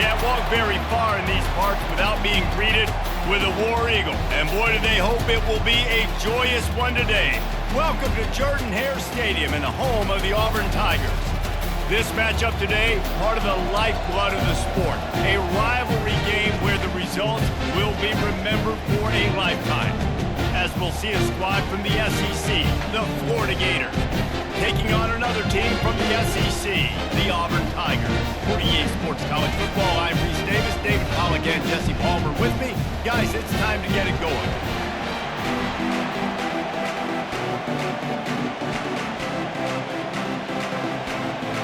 can't walk very far in these parts without being greeted with a War Eagle. And boy, do they hope it will be a joyous one today. Welcome to Jordan-Hare Stadium and the home of the Auburn Tigers. This matchup today, part of the lifeblood of the sport. A rivalry game where the results will be remembered for a lifetime. As we'll see a squad from the SEC, the Florida Gators, taking on another team from the SEC, the Auburn Tigers. For EA Sports College Football, I'm Reese Davis, David Pollack, and Jesse Palmer with me. Guys, it's time to get it going.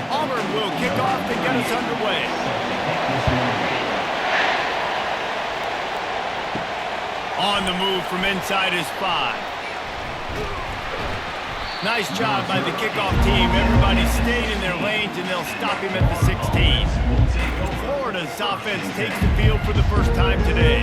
Auburn will kick off to get us underway. On the move from inside his 5. Nice job by the kickoff team. Everybody stayed in their lanes, and they'll stop him at the 16. Florida's offense takes the field for the first time today.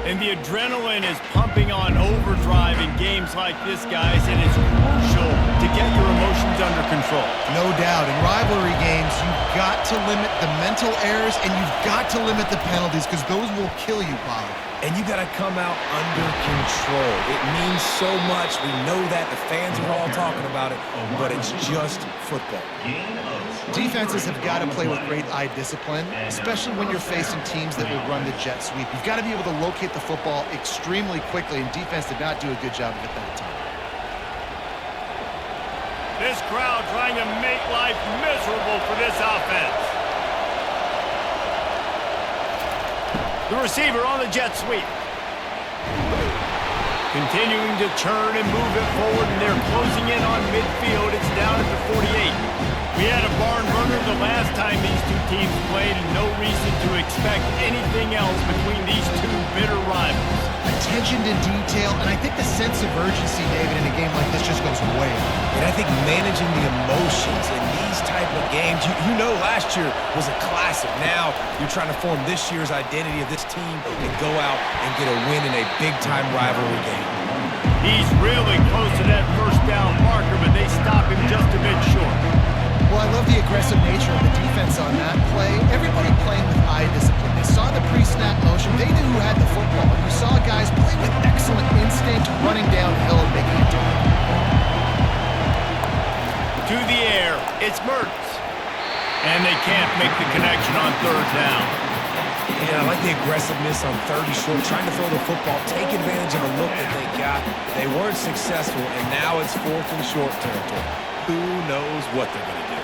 And the adrenaline is pumping on overdrive in games like this, guys, and it's crucial to get your emotions under control. No doubt. In rivalry games, you've got to limit the mental errors, and you've got to limit the penalties, because those will kill you, Paul. And you got to come out under control. It means so much. We know that. The fans are all talking about it, but it's just football. Defenses have got to play with great eye discipline, especially when you're facing teams that will run the jet sweep. You've got to be able to locate the football extremely quickly, and defense did not do a good job of it that time. This crowd trying to make life miserable for this offense. The receiver on the jet sweep. Continuing to turn and move it forward, and they're closing in on midfield. It's down at the 48. We had a barn burner the last time these two teams played, and no reason to expect anything else between these two bitter rivals. Attention to detail, and I think the sense of urgency, David, in a game like this just goes way up. And I think managing the emotions in these type of games, you know last year was a classic. Now you're trying to form this year's identity of this team and go out and get a win in a big-time rivalry game. He's really close to that first down marker, but they stop him just a bit short. Well, I love the aggressive nature of the defense on that play. Everybody playing with eye discipline. They saw the pre-snap motion. They knew who had the football. You saw guys play with excellent instinct, running downhill and making a target. To the air, it's Mertz. And they can't make the connection on third down. Yeah, I like the aggressiveness on third and short, trying to throw the football, take advantage of a look that they got. They weren't successful, and now it's fourth and short territory. Who knows what they're going to do?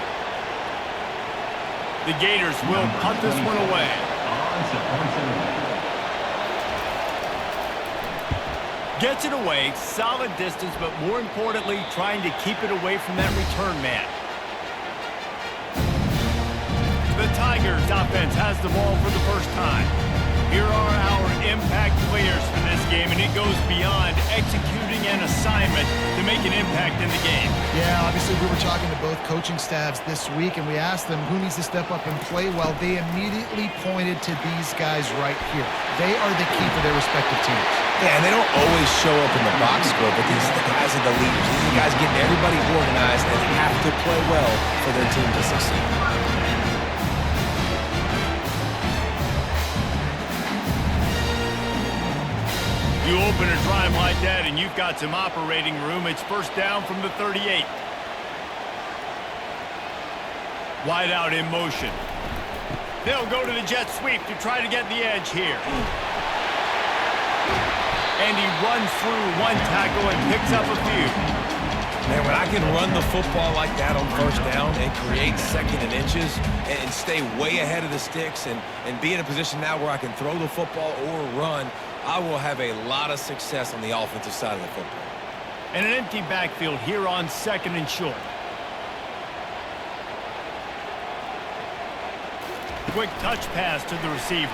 The Gators will punt this one away. Gets it away, solid distance, but more importantly, trying to keep it away from that return man. The Tigers offense has the ball for the first time. Here are our impact players for this game, and it goes beyond executing an assignment to make an impact in the game. Yeah, obviously we were talking to both coaching staffs this week, and we asked them who needs to step up and play well. They immediately pointed to these guys right here. They are the key for their respective teams. Yeah, and they don't always show up in the box score, but these guys are the leaders. These are the guys getting everybody organized and have to play well for their team to succeed. You open a drive like that and you've got some operating room. It's first down from the 38. Wide out in motion. They'll go to the jet sweep to try to get the edge here. And he runs through one tackle and picks up a few. Man, when I can run the football like that on first down and create second and inches and stay way ahead of the sticks and be in a position now where I can throw the football or run, I will have a lot of success on the offensive side of the football. And an empty backfield here on second and short. Quick touch pass to the receiver.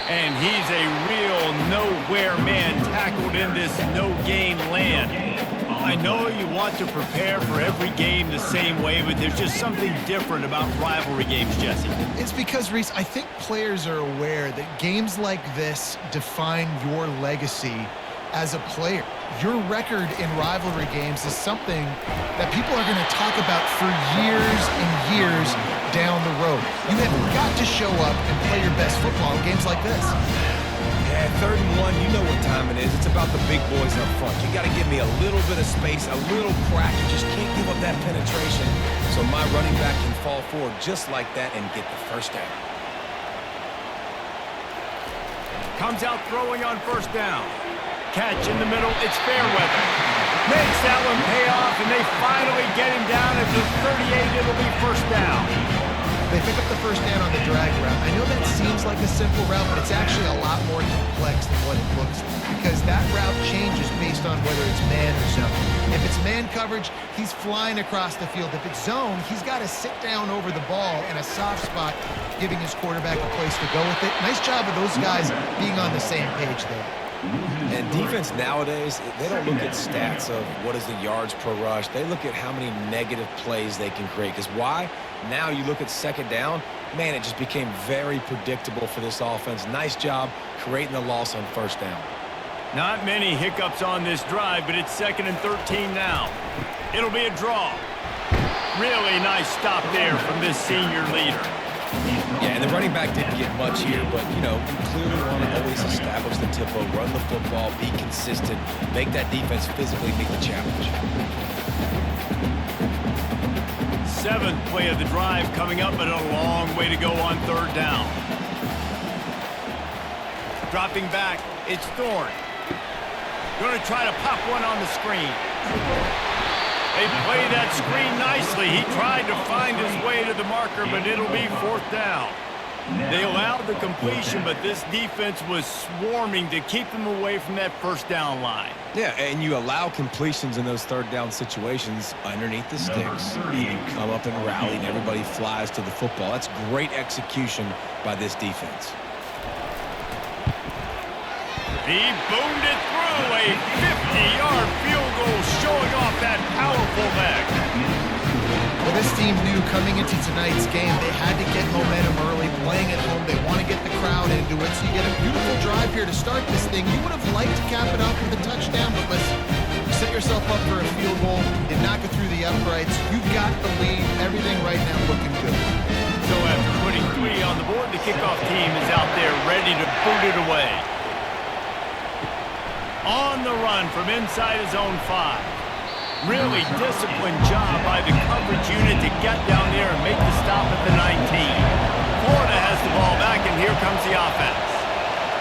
And he's a real nowhere man tackled in this no-gain land. I know you want to prepare for every game the same way, but there's just something different about rivalry games, Jesse. It's because, Reese, I think players are aware that games like this define your legacy as a player. Your record in rivalry games is something that people are going to talk about for years and years down the road. You have got to show up and play your best football in games like this. Yeah, 3rd and 1, you know what time it is. It's about the big boys up front. You got to give me a little bit of space, a little crack. You just can't give up that penetration. So my running back can fall forward just like that and get the first down. Comes out throwing on 1st down. Catch in the middle, it's Fairweather. Makes that one pay off, and they finally get him down at the 38. It'll be 1st down. They pick up the 1st down on the drag route. I know that seems like a simple route, but it's actually a lot more complex than what it looks like, because that route changes based on whether it's man or zone. If it's man coverage, he's flying across the field. If it's zone, he's got to sit down over the ball in a soft spot, giving his quarterback a place to go with it. Nice job of those guys being on the same page there. And defense nowadays, they don't look at stats of what is the yards per rush. They look at how many negative plays they can create. Because why? Now you look at 2nd down, man, it just became very predictable for this offense. Nice job creating the loss on 1st down. Not many hiccups on this drive, but it's 2nd and 13 now. It'll be a draw. Really nice stop there from this senior leader. Yeah, and the running back didn't get much here, but, you know, you clearly want to always establish the tempo, run the football, be consistent, make that defense physically meet the challenge. 7th play of the drive coming up, but a long way to go on 3rd down. Dropping back, it's Thorne. Going to try to pop one on the screen. They play that screen nicely. He tried to find his way to the marker, but it'll be 4th down. They allowed the completion, but this defense was swarming to keep them away from that 1st down line. Yeah, and you allow completions in those 3rd down situations underneath the sticks. You come up and rally, and everybody flies to the football. That's great execution by this defense. He boomed it through, a 50-yard field goal showing off that powerful leg. Well, this team knew coming into tonight's game they had to get momentum early, playing at home. They want to get the crowd into it, so you get a beautiful drive here to start this thing. You would have liked to cap it off with a touchdown, but listen, you set yourself up for a field goal and knock it through the uprights. You've got the lead. Everything right now looking good. So after putting 3 on the board, the kickoff team is out there ready to boot it away. On the run from inside his own 5. Really disciplined job by the coverage unit to get down there and make the stop at the 19. Florida has the ball back, and here comes the offense.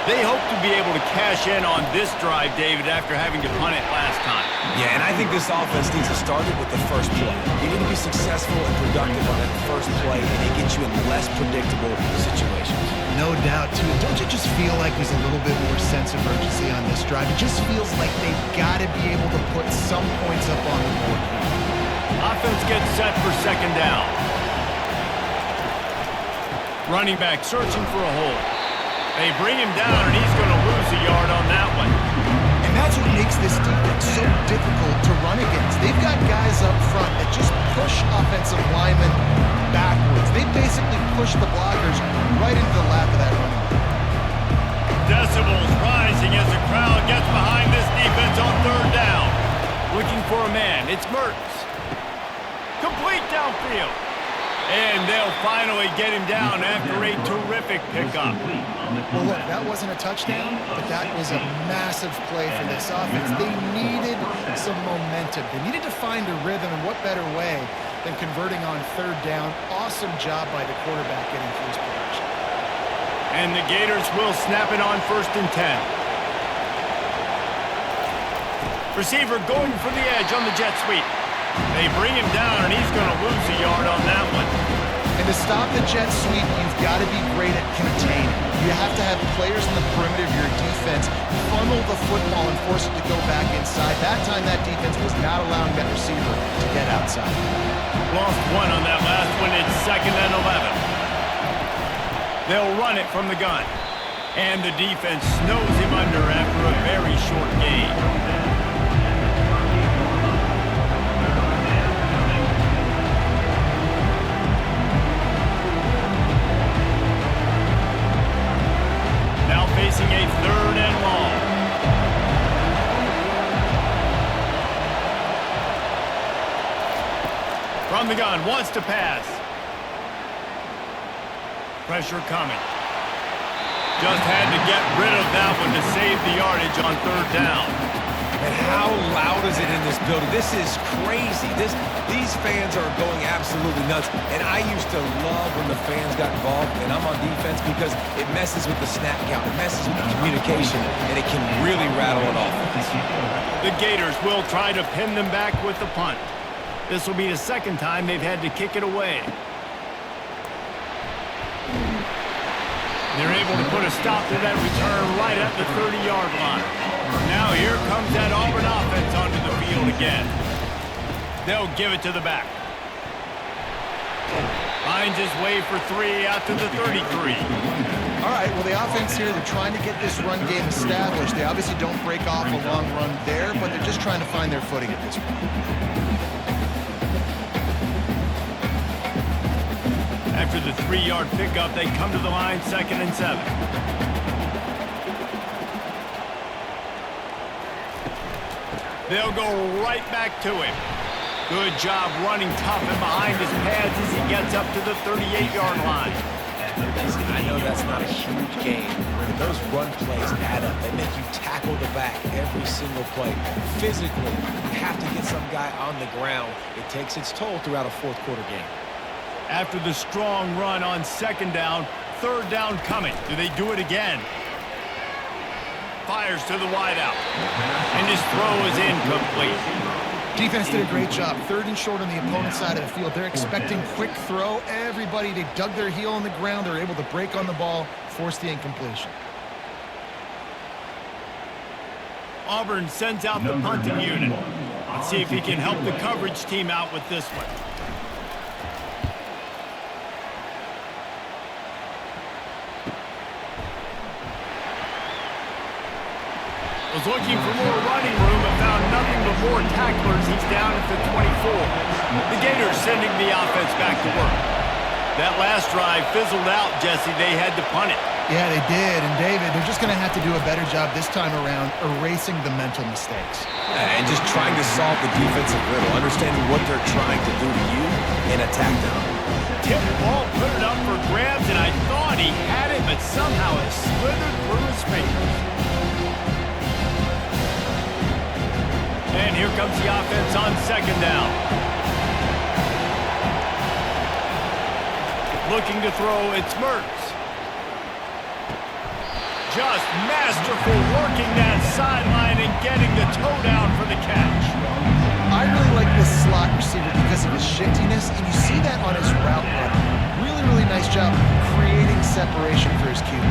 They hope to be able to cash in on this drive, David, after having to punt it last time. Yeah, and I think this offense needs to start it with the 1st play. You need to be successful and productive on that 1st play, and it gets you in less predictable situations. No doubt, too. Don't you just feel like there's a little bit more sense of urgency on this drive? It just feels like they've got to be able to put some points up on the board. Offense gets set for 2nd down. Running back searching for a hole. They bring him down, and he's going to lose a yard on that one. And that's what makes this defense so difficult to run against. They've got guys up front that just push offensive linemen backwards. They basically push the blockers right into the lap of that running back. Decibels rising as the crowd gets behind this defense on 3rd down. Looking for a man. It's Mertz. Complete downfield. And they'll finally get him down after a terrific pickup. Well, look, that wasn't a touchdown, but that was a massive play for this offense. They needed some momentum. They needed to find a rhythm, and what better way than converting on 3rd down. Awesome job by the quarterback getting through his progression. And the Gators will snap it on 1st and 10. Receiver going for the edge on the jet sweep. They bring him down, and he's going to lose a yard on that one. And to stop the jet sweep, you've got to be great at containing. You have to have players in the perimeter of your defense funnel the football and force it to go back inside. That time, that defense was not allowing that receiver to get outside. Lost 1 on that last one. It's 2nd and 11. They'll run it from the gun. And the defense snows him under after a very short gain. Facing a 3rd and long. From the gun, wants to pass. Pressure coming. Just had to get rid of that one to save the yardage on third down. And how loud is it in this building? This is crazy. These fans are going absolutely nuts. And I used to love when the fans got involved, and I'm on defense because it messes with the snap count. It messes with the communication, and it can really rattle an offense. The Gators will try to pin them back with the punt. This will be the second time they've had to kick it away. They're able to put a stop to that return right at the 30-yard line. Now here comes that Auburn offense onto the field again. They'll give it to the back. Finds his way for 3 out to the 33. All right, well, the offense here, they're trying to get this run game established. They obviously don't break off a long run there, but they're just trying to find their footing at this point. After the 3-yard pickup, they come to the line, 2nd and 7. They'll go right back to him. Good job running tough and behind his pads as he gets up to the 38-yard line. I know that's not a huge game, but those run plays add up. They make you tackle the back every single play. Physically, you have to get some guy on the ground. It takes its toll throughout a fourth-quarter game. After the strong run on 2nd down, 3rd down coming. Do they do it again? Fires to the wideout. And his throw is incomplete. Defense did a great job. 3rd and short on the opponent's side of the field. They're expecting quick throw. Everybody, they dug their heel on the ground. They're able to break on the ball, force the incompletion. Auburn sends out the punting unit. Let's see if he can help the coverage team out with this one. Was looking for more running room and found nothing but more tacklers. He's down at the 24. The Gators sending the offense back to work. That last drive fizzled out, Jesse. They had to punt it. Yeah, they did. And David, they're just going to have to do a better job this time around erasing the mental mistakes. And just trying to solve the defensive riddle, understanding what they're trying to do to you and attack them. Tip ball, put it up for grabs, and I thought he had it, but somehow it slithered through his fingers. And here comes the offense on 2nd down. Looking to throw, it's Mertz. Just masterful working that sideline and getting the toe down for the catch. I really like this slot receiver because of his shiftiness, and you see that on his route run. Really, really nice job creating separation for his QB.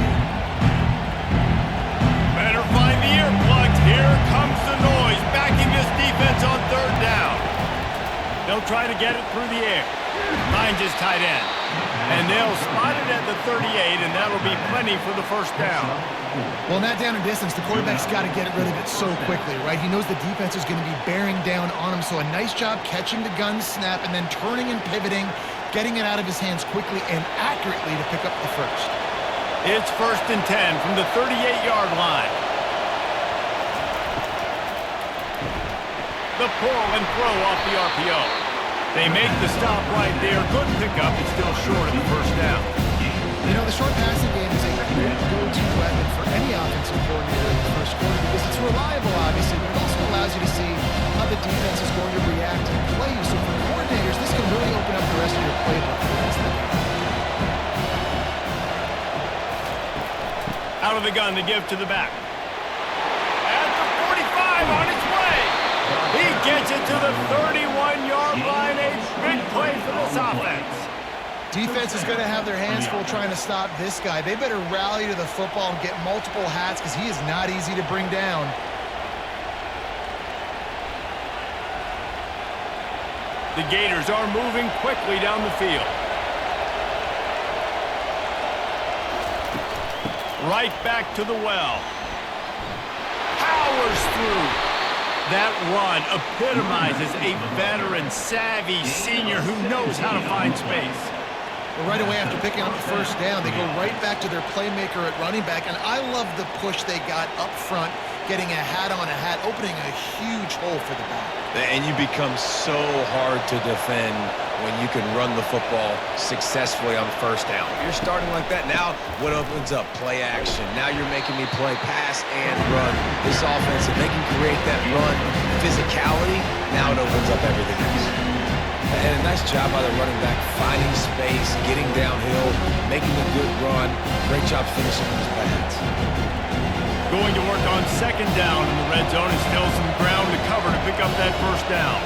Better find the earplugs. Here comes the noise, backing this defense on 3rd down. They'll try to get it through the air. Finds his tight end. And they'll spot it at the 38, and that'll be plenty for the 1st down. Well, in that down and distance, the quarterback's got to get rid of it so quickly, right? He knows the defense is going to be bearing down on him, so a nice job catching the gun snap and then turning and pivoting, getting it out of his hands quickly and accurately to pick up the 1st. It's 1st and 10 from the 38-yard line. The pull and throw off the RPO. They make the stop right there. Good pickup. It's still short of the 1st down. You know, the short passing game is a great go-to weapon for any offensive coordinator in the 1st quarter because it's reliable, obviously, but it also allows you to see how the defense is going to react and play you. So for coordinators, this can really open up the rest of your playbook for the rest of the game. Out of the gun to give to the back. At the 45 on its way. He gets it to the 31-yard line. A big play for this offense. Defense is going to have their hands full trying to stop this guy. They better rally to the football and get multiple hats because he is not easy to bring down. The Gators are moving quickly down the field. Right back to the well. Powers through. That run epitomizes a veteran, savvy senior who knows how to find space. Well, right away after picking up the 1st down, they go right back to their playmaker at running back, and I love the push they got up front getting a hat on a hat, opening a huge hole for the back. And you become so hard to defend when you can run the football successfully on first down. You're starting like that. Now what opens up? Play action. Now you're making me play pass and run. This offense, if they can create that run physicality, now it opens up everything else. And a nice job by the running back, finding space, getting downhill, making a good run. Great job finishing those pads. Going to work on second down in the red zone and still some ground to cover to pick up that first down.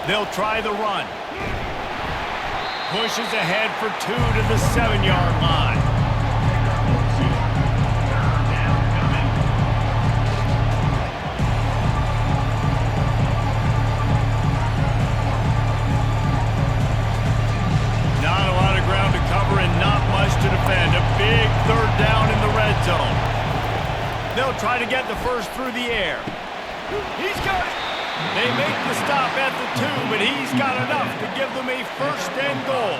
They'll try the run. Pushes ahead for 2 to the 7-yard line. Not a lot of ground to cover and not much to defend. A big third down in the red zone. They'll try to get the first through the air. He's got it. They make the stop at the 2, but he's got enough to give them a first and goal.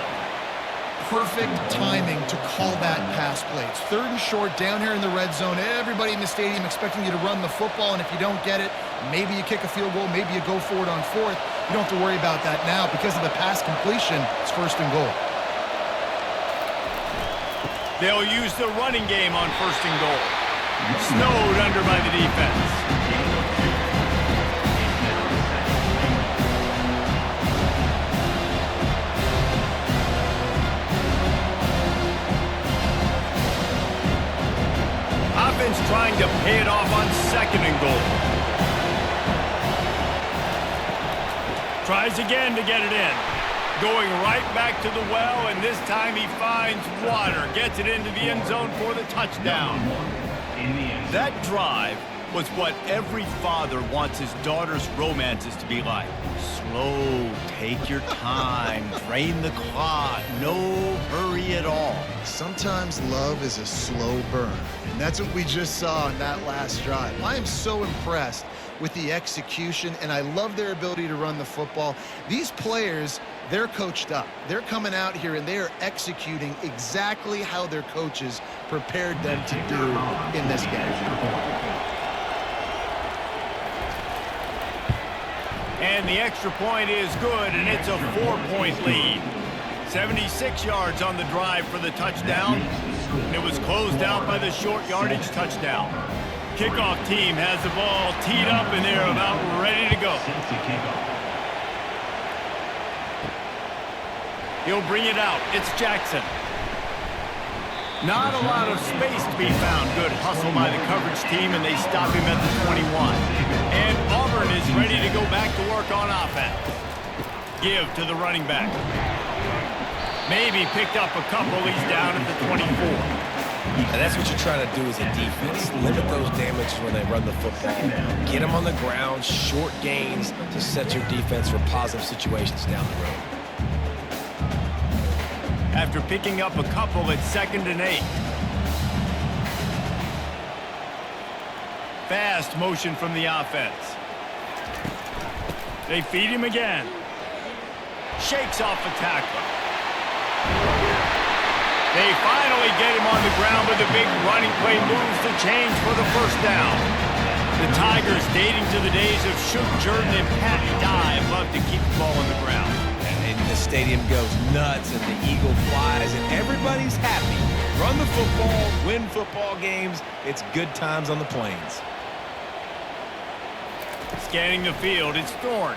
Perfect timing to call that pass play. It's 3rd and short down here in the red zone. Everybody in the stadium expecting you to run the football, and if you don't get it, maybe you kick a field goal, maybe you go for it on 4th. You don't have to worry about that now. Because of the pass completion, it's 1st and goal. They'll use the running game on 1st and goal. Snowed under by the defense. Offense trying to pay it off on 2nd and goal. Tries again to get it in. Going right back to the well, and this time he finds water. Gets it into the end zone for the touchdown. That drive was what every father wants his daughter's romances to be like. Slow, take your time, drain the clock, no hurry at all. Sometimes love is a slow burn, and that's what we just saw on that last drive. I am so impressed with the execution, and I love their ability to run the football. These players, they're coached up. They're coming out here, and they are executing exactly how their coaches prepared them to do in this game. And the extra point is good, and it's a 4-point lead. 76 yards on the drive for the touchdown. And it was closed out by the short yardage touchdown. Kickoff team has the ball teed up, and they're about ready to go. He'll bring it out. It's Jackson. Not a lot of space to be found. Good hustle by the coverage team, and they stop him at the 21. And Auburn is ready to go back to work on offense. Give to the running back. Maybe picked up a couple. He's down at the 24. And that's what you're trying to do as a defense. Limit those damages when they run the football. Get them on the ground, short gains to set your defense for positive situations down the road. After picking up a couple at 2nd and 8. Fast motion from the offense. They feed him again. Shakes off the tackler. They finally get him on the ground with a big running play, moves the chains for the first down. The Tigers, dating to the days of Shook Jordan and Patty Dye, love to keep the ball on the ground. And the stadium goes nuts, and the eagle flies, and everybody's happy. Run the football, win football games. It's good times on the plains. Scanning the field, it's Thorne.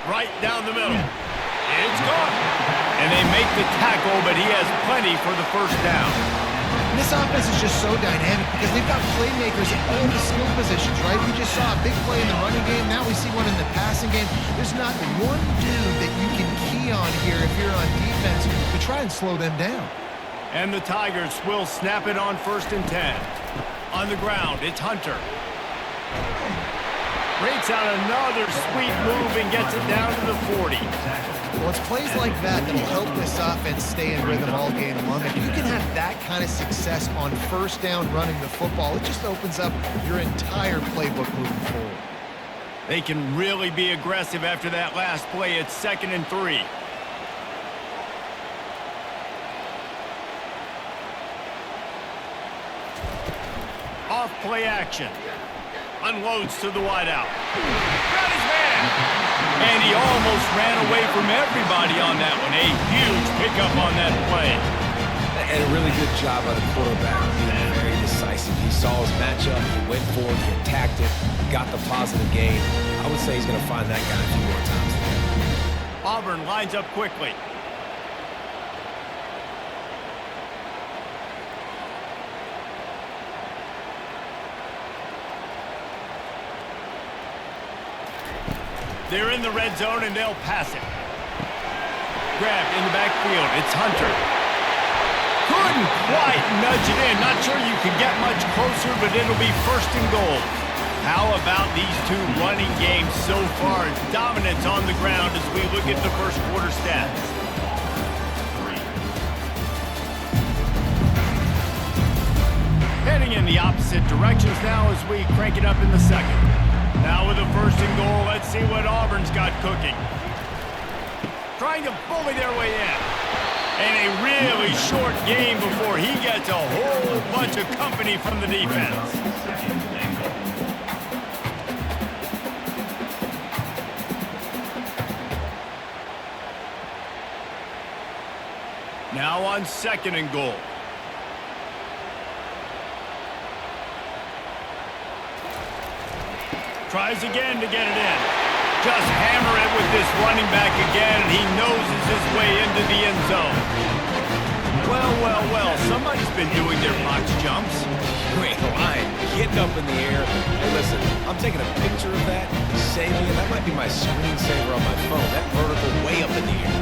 Right down the middle. It's gone. And they make the tackle, but he has plenty for the first down. And this offense is just so dynamic because they've got playmakers at all the skill positions, right? We just saw a big play in the running game. Now we see one in the passing game. There's not one dude that you can key on here if you're on defense to try and slow them down. And the Tigers will snap it on 1st and 10. On the ground, it's Hunter. Rates out another sweet move and gets it down to the 40. Well, it's plays like that that'll help this offense stay in rhythm all game long. If you can have that kind of success on 1st down running the football, it just opens up your entire playbook moving forward. They can really be aggressive after that last play. It's 2nd and 3. off play action. Unloads to the wideout. Got his man. And he almost ran away from everybody on that one. A huge pickup on that play. And a really good job by the quarterback, being very decisive. He saw his matchup, he went for it, he attacked it, got the positive gain. I would say he's going to find that guy a few more times today. Auburn lines up quickly. They're in the red zone, and they'll pass it. Grabbed in the backfield. It's Hunter. Couldn't quite nudge it in. Not sure you can get much closer, but it'll be first and goal. How about these two running games so far? Dominance on the ground as we look at the first quarter stats. Heading in the opposite directions now as we crank it up in the second. Now with a first and goal, let's see what Auburn's got cooking. Trying to bully their way in. And a really short game before he gets a whole bunch of company from the defense. Now on second and goal. Tries again to get it in. Just hammer it with this running back again, and he noses his way into the end zone. Well, well, well, somebody's been doing their box jumps. Great line, getting up in the air. Hey, listen, I'm taking a picture of that, saving it. That might be my screensaver on my phone. That vertical way up in the air.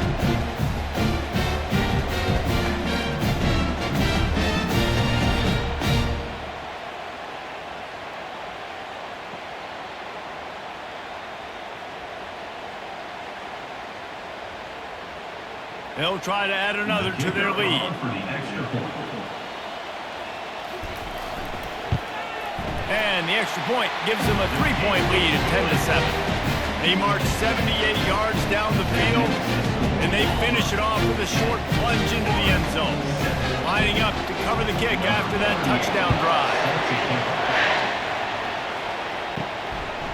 They'll try to add another to their lead. And the extra point gives them a 3-point lead at 10-7. They march 78 yards down the field, and they finish it off with a short plunge into the end zone. Lining up to cover the kick after that touchdown drive.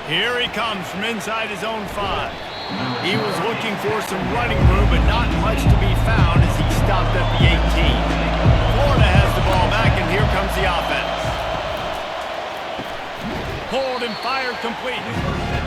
Here he comes from inside his own 5. He was looking for some running room, but not much to be found as he stopped at the 18. Florida has the ball back, and here comes the offense. Hold and fire complete.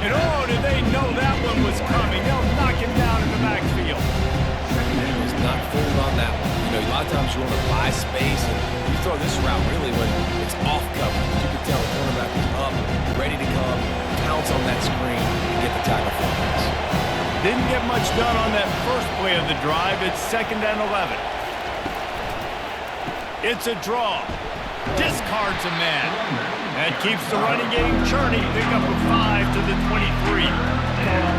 And oh, did they know that one was coming. They'll knock him down in the backfield. He was not fooled on that one. You know, a lot of times you want to buy space, and you throw this route really when it's off coverage. You can tell the cornerback is up, ready to come, pounce on that screen, and get the tackle for us. Didn't get much done on that first play of the drive. It's 2nd and 11. It's a draw. Discards a man. That keeps the running game churning. Pick up a 5 to the 23.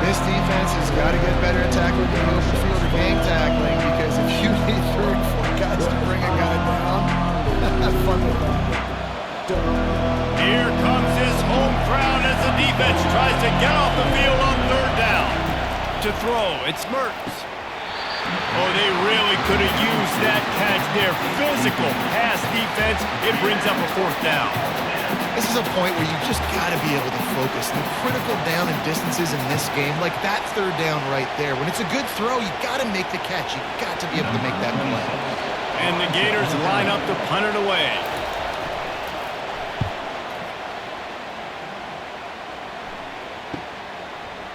This defense has got to get better at tackling the open field or game tackling, because if you need 3 or 4 guys to bring a guy down, have fun with that. Here comes his home crowd as the defense tries to get off the field on 3rd down. To throw, it's Mertens. Oh, they really could have used that catch there. Physical pass defense. It brings up a 4th down. This is a point where you just got to be able to focus. The critical down and distances in this game, like that 3rd down right there. When it's a good throw, you got to make the catch. You got to be able to make that play. And the Gators line up to punt it away.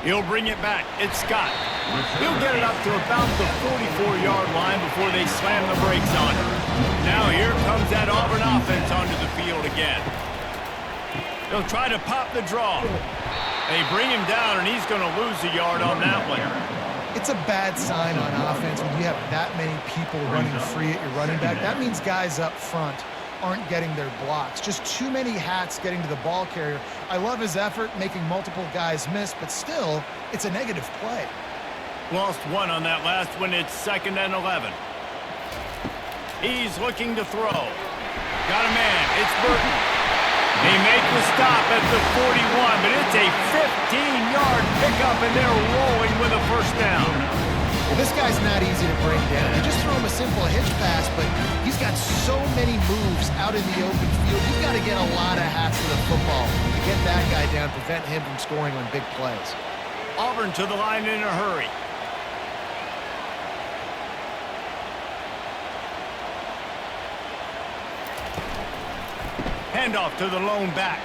He'll bring it back. It's Scott. He'll get it up to about the 44-yard line before they slam the brakes on him. Now here comes that Auburn offense onto the field again. They'll try to pop the draw. They bring him down, and he's going to lose a yard on that one. It's a bad sign on offense when you have that many people running free at your running back. That means guys up front aren't getting their blocks. Just too many hats getting to the ball carrier. I love his effort, making multiple guys miss, but still, it's a negative play. Lost 1 on that last one. It's 2nd and 11. He's looking to throw. Got a man. It's Burton. They make the stop at the 41, but it's a 15-yard pickup, and they're rolling with a 1st down. Well, this guy's not easy to bring down. You just throw him a simple hitch pass, but he's got so many moves out in the open field. You've got to get a lot of hats to the football to get that guy down, prevent him from scoring on big plays. Auburn to the line in a hurry. Handoff to the lone back.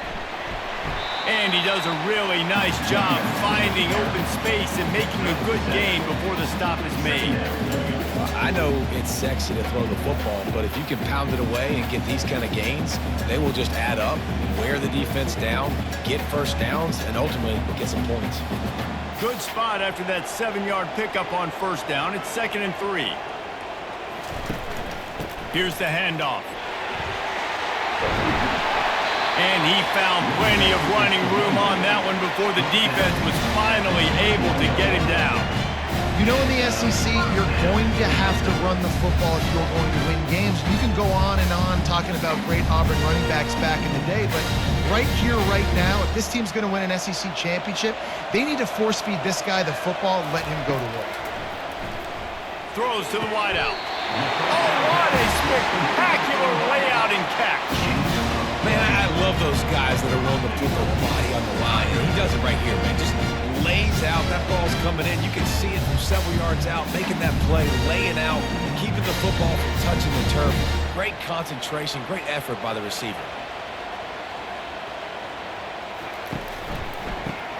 And he does a really nice job finding open space and making a good gain before the stop is made. I know it's sexy to throw the football, but if you can pound it away and get these kind of gains, they will just add up, wear the defense down, get first downs, and ultimately get some points. Good spot after that 7-yard pickup on first down. It's 2nd and 3. Here's the handoff. And he found plenty of running room on that one before the defense was finally able to get him down. You know, in the SEC, you're going to have to run the football if you're going to win games. You can go on and on talking about great Auburn running backs back in the day, but right here, right now, if this team's going to win an SEC championship, they need to force-feed this guy the football and let him go to work. Throws to the wideout. Oh, what a spectacular layout and catch. Man, I love those guys that are willing to put their body on the line. And he does it right here, man. Just lays out. That ball's coming in. You can see it from several yards out, making that play, laying out, keeping the football from touching the turf. Great concentration, great effort by the receiver.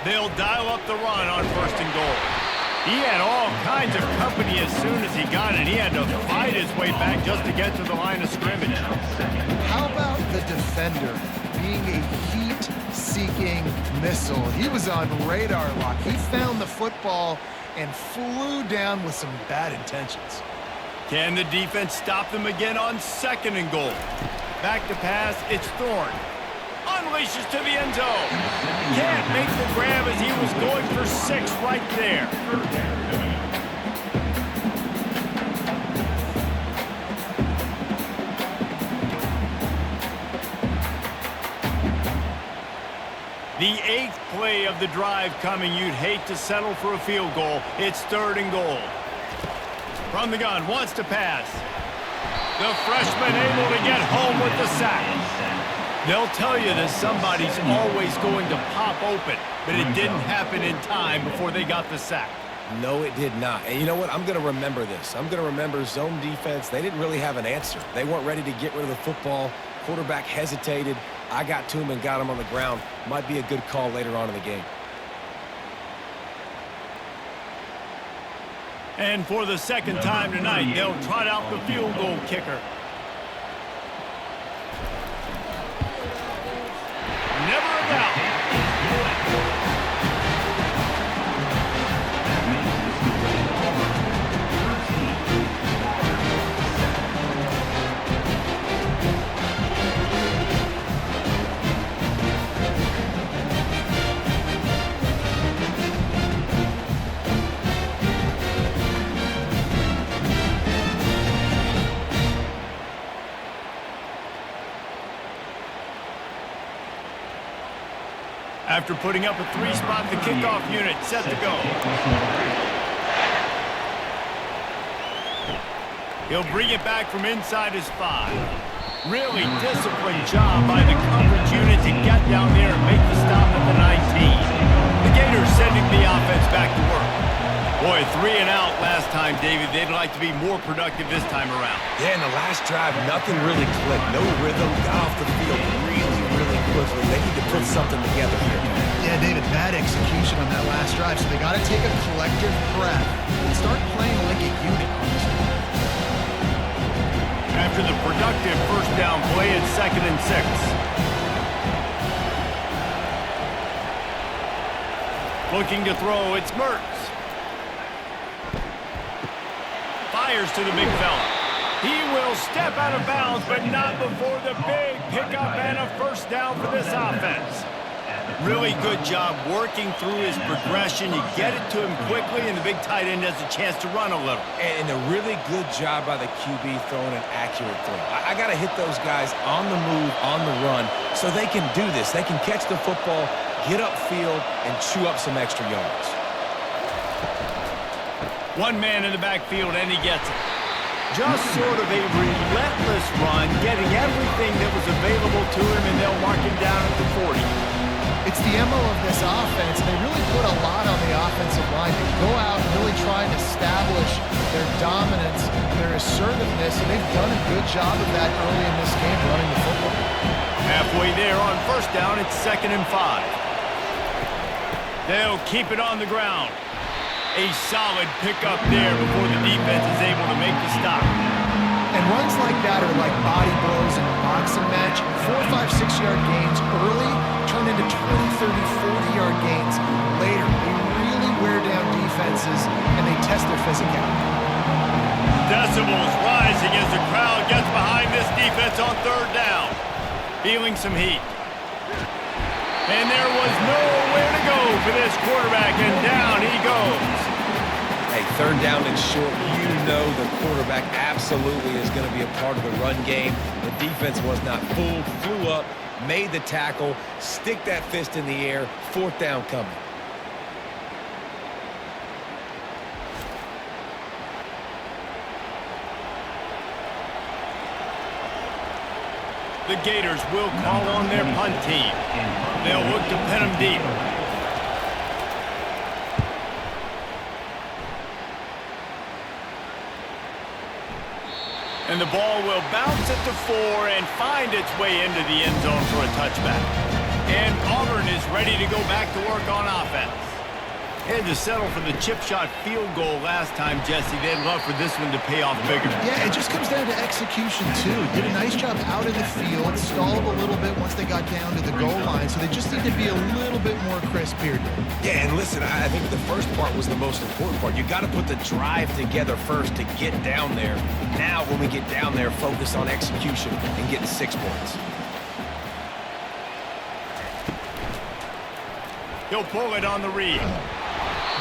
They'll dial up the run on 1st and goal. He had all kinds of company as soon as he got it. He had to fight his way back just to get to the line of scrimmage. How about the defender being a heat-seeking missile? He was on radar lock. He found the football and flew down with some bad intentions. Can the defense stop them again on 2nd and goal? Back to pass, it's Thorne. Unleashes to the end zone. Can't make the grab as he was going for 6 right there. The 8th play of the drive coming. You'd hate to settle for a field goal. It's 3rd and goal. From the gun, wants to pass. The freshman able to get home with the sack. They'll tell you that somebody's always going to pop open, but it didn't happen in time before they got the sack. No, it did not. And you know what? I'm going to remember this. I'm going to remember zone defense. They didn't really have an answer. They weren't ready to get rid of the football. Quarterback hesitated. I got to him and got him on the ground. Might be a good call later on in the game. And for the 2nd time tonight, they'll trot out the field goal kicker. Never a doubt. After putting up a 3-spot, the kickoff unit set to go. He'll bring it back from inside his 5. Really disciplined job by the coverage unit to get down there and make the stop at the 19. The Gators sending the offense back to work. Boy, 3 and out last time, David. They'd like to be more productive this time around. Yeah, in the last drive, nothing really clicked. No rhythm, got off the field really quickly. They need to put something together here. Yeah, David, bad execution on that last drive, so they got to take a collective breath and start playing like a unit on this one. After the productive 1st down play, it's 2nd and 6. Looking to throw, it's Mertz. Fires to the big fella. He will step out of bounds, but not before the big pickup and a 1st down for this offense. Really good job working through his progression. You get it to him quickly, and the big tight end has a chance to run a little. And a really good job by the QB throwing an accurate throw. I got to hit those guys on the move, on the run, so they can do this. They can catch the football, get upfield, and chew up some extra yards. One man in the backfield, and he gets it. Just sort of a relentless run, getting everything that was available to him, and they'll mark him down at the 40. It's the MO of this offense. They really put a lot on the offensive line. They go out and really try and establish their dominance, their assertiveness, and they've done a good job of that early in this game running the football. Halfway there on first down, it's 2nd and 5. They'll keep it on the ground. A solid pickup there before the defense is able to make the stop. And runs like that are like body blows in a boxing match. 4, 5, 6-yard gains early turn into 20, 30, 40-yard gains later. They really wear down defenses, and they test their physicality. Decibels rising as the crowd gets behind this defense on 3rd down. Feeling some heat. And there was nowhere to go for this quarterback, and down he goes. Hey, 3rd down and short, you know the quarterback absolutely is going to be a part of the run game. The defense was not fooled, flew up, made the tackle, stick that fist in the air, 4th down coming. The Gators will call on their punt team. They'll look to pin them deep. And the ball will bounce at the 4 and find its way into the end zone for a touchback. And Auburn is ready to go back to work on offense. Had to settle for the chip shot field goal last time, Jesse. They'd love for this one to pay off bigger. Yeah, it just comes down to execution, too. Did a nice job out in the field, stalled a little bit once they got down to the goal line, so they just need to be a little bit more crisp here. Yeah, and listen, I think the first part was the most important part. You got to put the drive together first to get down there. Now, when we get down there, focus on execution and getting 6 points. He'll pull it on the read.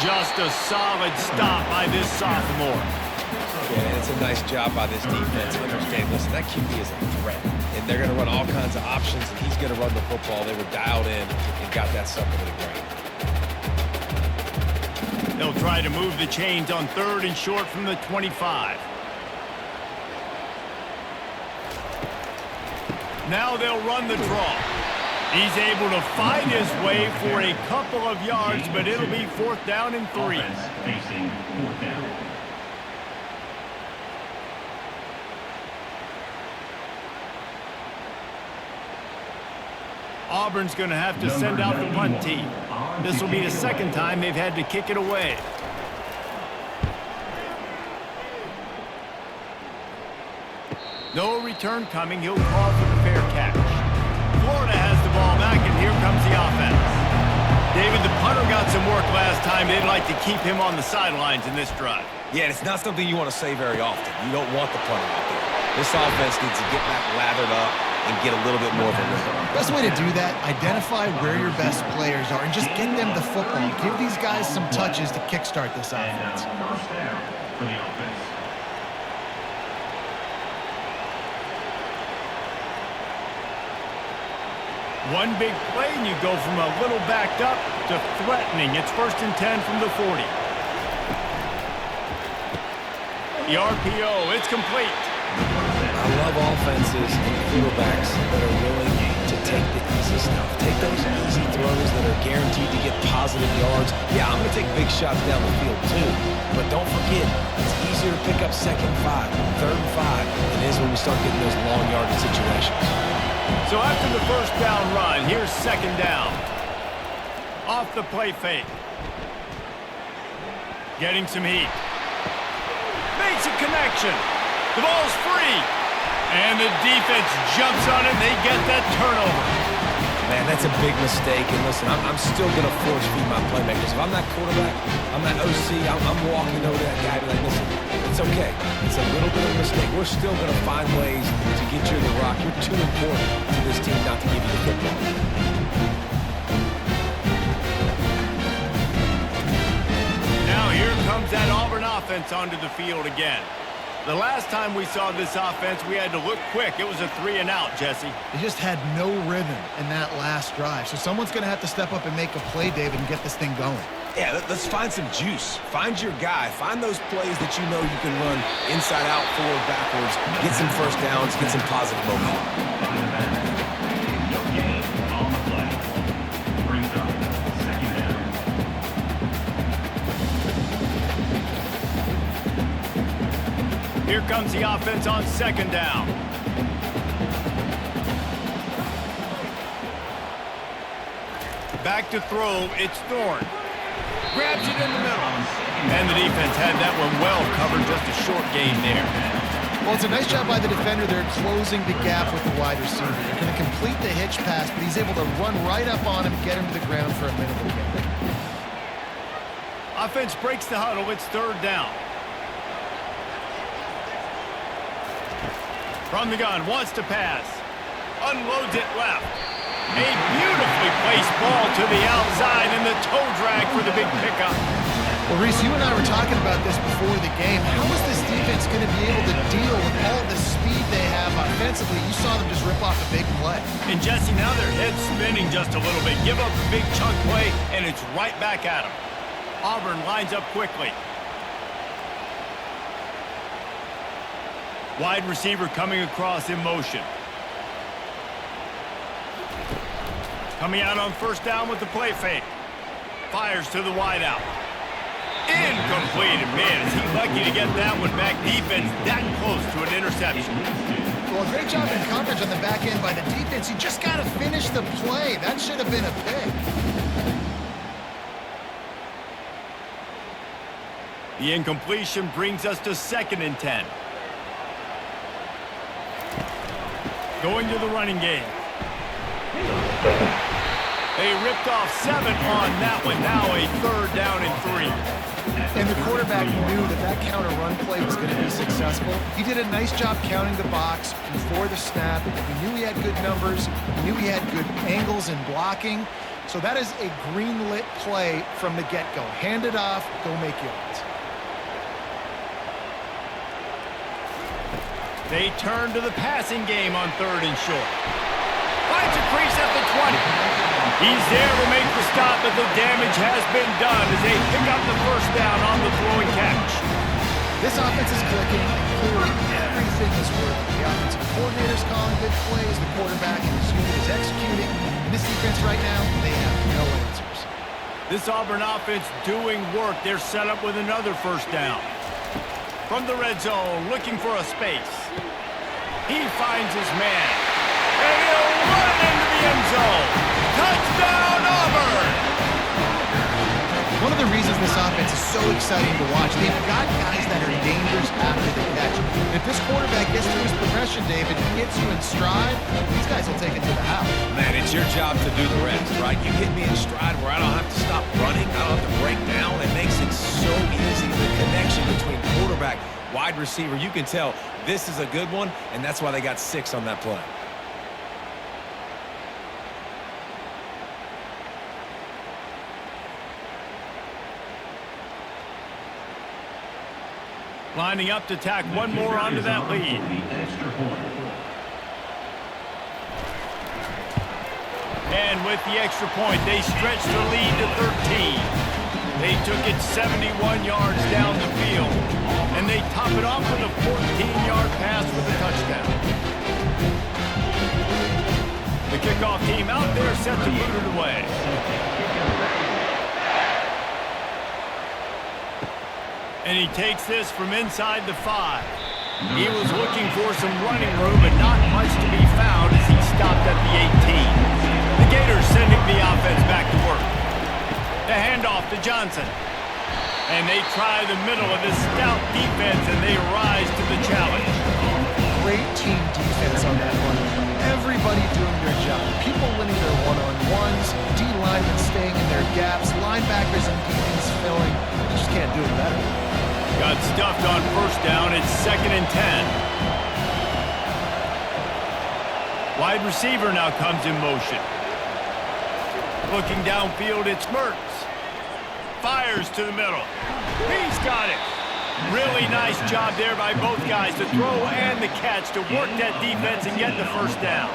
Just a solid stop by this sophomore. Yeah, it's a nice job by this defense. Understand, listen, that QB is a threat. And they're going to run all kinds of options, and he's going to run the football. They were dialed in and got that sucker to the ground. They'll try to move the chains on 3rd and short from the 25. Now they'll run the draw. He's able to find his way for a couple of yards, but it'll be 4th down and 3. Facing 4th down. Auburn's going to have to send out the punt team. This will be the 2nd time they've had to kick it away. No return coming. He'll call for the fair catch. Florida has the ball back, and here comes the offense. David, the punter got some work last time. They'd like to keep him on the sidelines in this drive. Yeah, it's not something you want to say very often. You don't want the punter out there. This offense needs to get back lathered up and get a little bit more of a rhythm. Best way to do that, identify where your best players are and just get them the football. Give these guys some touches to kickstart this offense. First down for the offense. One big play, and you go from a little backed up to threatening. It's 1st and 10 from the 40. The RPO, it's complete. I love offenses and quarterbacks that are willing to take the easy stuff. Take those easy throws that are guaranteed to get positive yards. Yeah, I'm going to take big shots down the field too. But don't forget, it's easier to pick up 2nd and 5, 3rd and 5 than it is when we start getting those long yardage situations. So after the 1st down run, here's 2nd down. Off the play fake. Getting some heat. Makes a connection. The ball's free. And the defense jumps on it, and they get that turnover. Man, that's a big mistake. And listen, I'm still going to force feed my playmakers. If I'm that quarterback, I'm that OC, I'm walking over to that guy and be like, listen, it's okay. It's a little bit of a mistake. We're still going to find ways to get you the rock. You're too important to this team not to give you the football. Now here comes that Auburn offense onto the field again. The last time we saw this offense, we had to look quick. It was a 3 and out, Jesse. They just had no rhythm in that last drive. So someone's going to have to step up and make a play, David, and get this thing going. Yeah, let's find some juice. Find your guy. Find those plays that you know you can run inside out, forward, backwards, get some first downs, get some positive momentum. No gain on the play. Brings up second down. Here comes the offense on second down. Back to throw, it's Thorne. Grabs it in the middle. And the defense had that one well covered, just a short gain there. Well, it's a nice job by the defender there closing the gap with the wide receiver. They're going to complete the hitch pass, but he's able to run right up on him, get him to the ground for a minimal gain. Offense breaks the huddle, it's third down. From the gun, wants to pass. Unloads it left. A beautifully placed ball to the outside and the toe drag for the big pickup. Well, Reese, you and I were talking about this before the game. How is this defense going to be able to deal with all the speed they have offensively? You saw them just rip off a big play. And Jesse, now their head's spinning just a little bit. Give up a big chunk play, and it's right back at them. Auburn lines up quickly. Wide receiver coming across in motion. Coming out on first down with the play fake. Fires to the wideout. Incomplete. And man, is he lucky to get that one back. Defense that close to an interception. Well, great job in coverage on the back end by the defense. You just got to finish the play. That should have been a pick. The incompletion brings us to 2nd and 10. Going to the running game. They ripped off 7 on that one. Now a third down and 3. And the quarterback knew that that counter run play was going to be successful. He did a nice job counting the box before the snap. He knew he had good numbers. He knew he had good angles and blocking. So that is a green-lit play from the get-go. Hand it off, go make yards. They turn to the passing game on 3rd and short. Finds a crease at the 20. He's there to make the stop, but the damage has been done as they pick up the first down on the throwing catch. This offense is clicking, and clearly everything is working. The offensive coordinator's calling good plays, the quarterback and his unit is executing. And this defense right now, they have no answers. This Auburn offense doing work. They're set up with another first down. From the red zone, looking for a space. He finds his man. And he'll run into the end zone. Touchdown, Auburn! One of the reasons this offense is so exciting to watch, they've got guys that are dangerous after the catch. And if this quarterback gets to his progression, David, gets you in stride, these guys will take it to the house. Man, it's your job to do the rest, right? You hit me in stride where I don't have to stop running. I don't have to break down. It makes it so easy. The connection between quarterback, wide receiver, you can tell this is a good one, and that's why they got 6 on that play. Lining up to tack one more onto that lead. And with the extra point, they stretch the lead to 13. They took it 71 yards down the field, and they top it off with a 14-yard pass for the touchdown. The kickoff team out there set to put it away. And he takes this from inside the 5. He was looking for some running room, but not much to be found as he stopped at the 18. The Gators sending the offense back to work. The handoff to Johnson. And they try the middle of this stout defense, and they rise to the challenge. Great team defense on that one. Everybody doing their job. People winning their one-on-ones, D-linemen staying in their gaps, linebackers and DBs filling. You just can't do it better. Got stuffed on first down. It's 2nd and 10. Wide receiver now comes in motion. Looking downfield, it's Mertz. Fires to the middle. He's got it. Really nice job there by both guys to throw and the catch to work that defense and get the first down.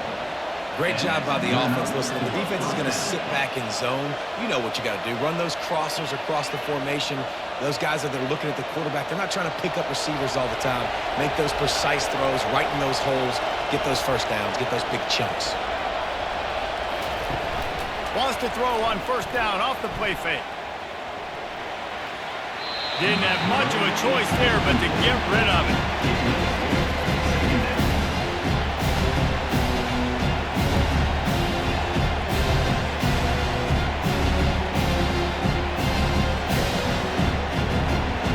Great job by the offense. Listen, the defense is going to sit back in zone. You know what you got to do. Run those crossers across the formation. Those guys that are looking at the quarterback, they're not trying to pick up receivers all the time. Make those precise throws, right in those holes, get those first downs, get those big chunks. Wants to throw on first down off the play fake. Didn't have much of a choice there, but to get rid of it.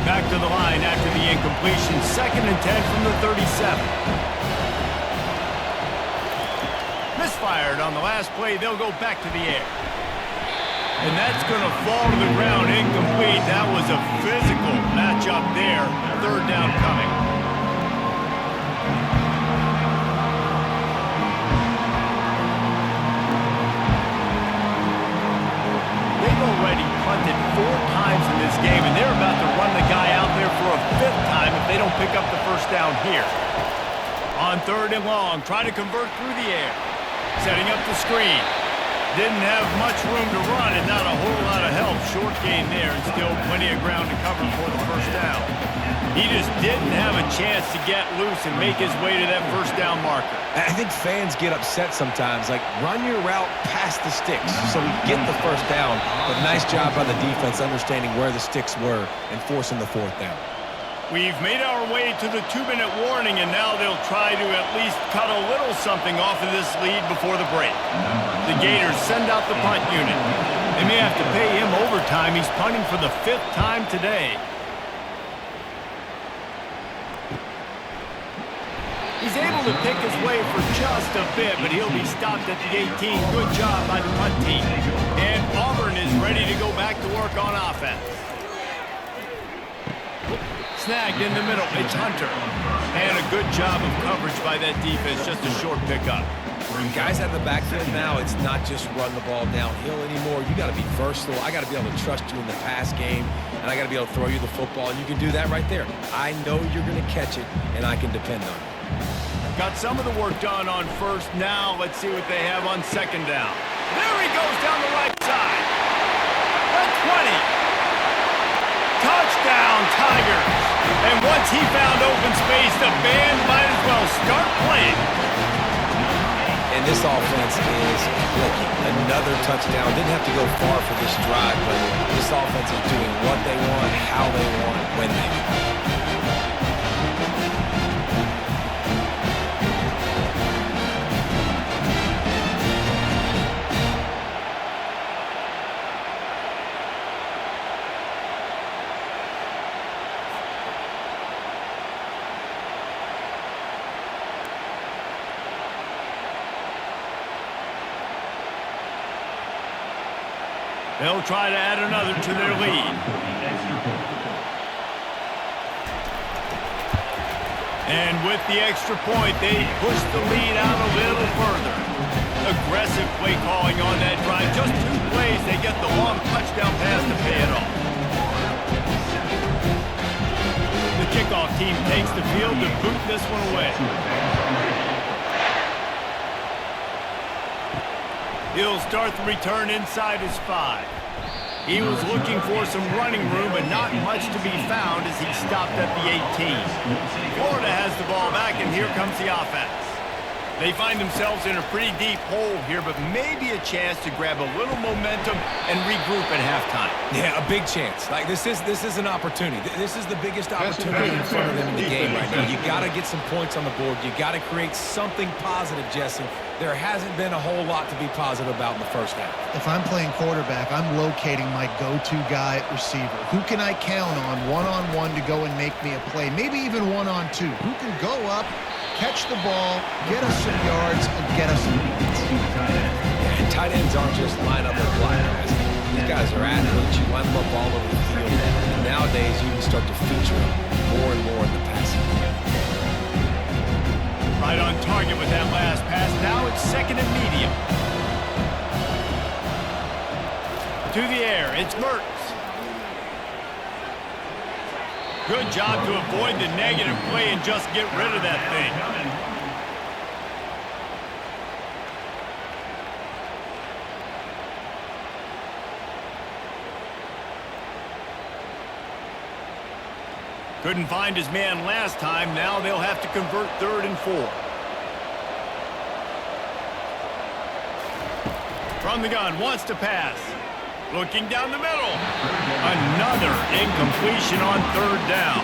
Back to the line after the incompletion. 2nd and 10 from the 37. Misfired on the last play. They'll go back to the air. And that's going to fall to the ground. Incomplete. That was a physical matchup there. 3rd down coming. They've already punted 4 times in this game, and they're about to run the guy out there for a 5th time if they don't pick up the first down here. On 3rd and long, try to convert through the air. Setting up the screen. Didn't have much room to run and not a whole lot of help. Short gain there and still plenty of ground to cover for the first down. He just didn't have a chance to get loose and make his way to that first down marker. I think fans get upset sometimes. Like, run your route past the sticks so we get the first down. But nice job by the defense understanding where the sticks were and forcing the 4th down. We've made our way to the 2-minute warning, and now they'll try to at least cut a little something off of this lead before the break. The Gators send out the punt unit. They may have to pay him overtime. He's punting for the 5th time today. He's able to pick his way for just a bit, but he'll be stopped at the 18. Good job by the punt team. And Auburn is ready to go back to work on offense. Snagged in the middle. It's Hunter. And a good job of coverage by that defense. Just a short pickup. Guys out of the backfield now, it's not just run the ball downhill anymore. You got to be versatile. I got to be able to trust you in the pass game, and I got to be able to throw you the football, and you can do that right there. I know you're going to catch it, and I can depend on it. Got some of the work done on 1st. Now let's see what they have on 2nd down. There he goes down the right side. At 20. Touchdown, Tigers. And once he found open space, the band might as well start playing. And this offense is clicking. Another touchdown. Didn't have to go far for this drive, but this offense is doing what they want, how they want, when they want. They'll try to add another to their lead. And with the extra point, they push the lead out a little further. Aggressive play calling on that drive. Just 2 plays, they get the long touchdown pass to pay it off. The kickoff team takes the field to boot this one away. He'll start the return inside his 5. He was looking for some running room, but not much to be found as he stopped at the 18. Florida has the ball back, and here comes the offense. They find themselves in a pretty deep hole here, but maybe a chance to grab a little momentum and regroup at halftime. Yeah, a big chance. Like, this is an opportunity. This is the biggest opportunity in front of them in the game right now. You got to get some points on the board. You got to create something positive, Jesse. There hasn't been a whole lot to be positive about in the first half. If I'm playing quarterback, I'm locating my go-to guy at receiver. Who can I count on one-on-one to go and make me a play? Maybe even one-on-two. Who can go up, catch the ball, get us some yards, and get us some points? And tight ends aren't just line up and fly guys. These guys are athletes. You line them up all over the field. And nowadays, you can start to feature them more and more in the passing game. Right on target with that last pass. Now it's 2nd and medium. To the air, it's Mertz. Good job to avoid the negative play and just get rid of that thing. Couldn't find his man last time. Now they'll have to convert 3rd and 4. From the gun, wants to pass. Looking down the middle. Another incompletion on 3rd down.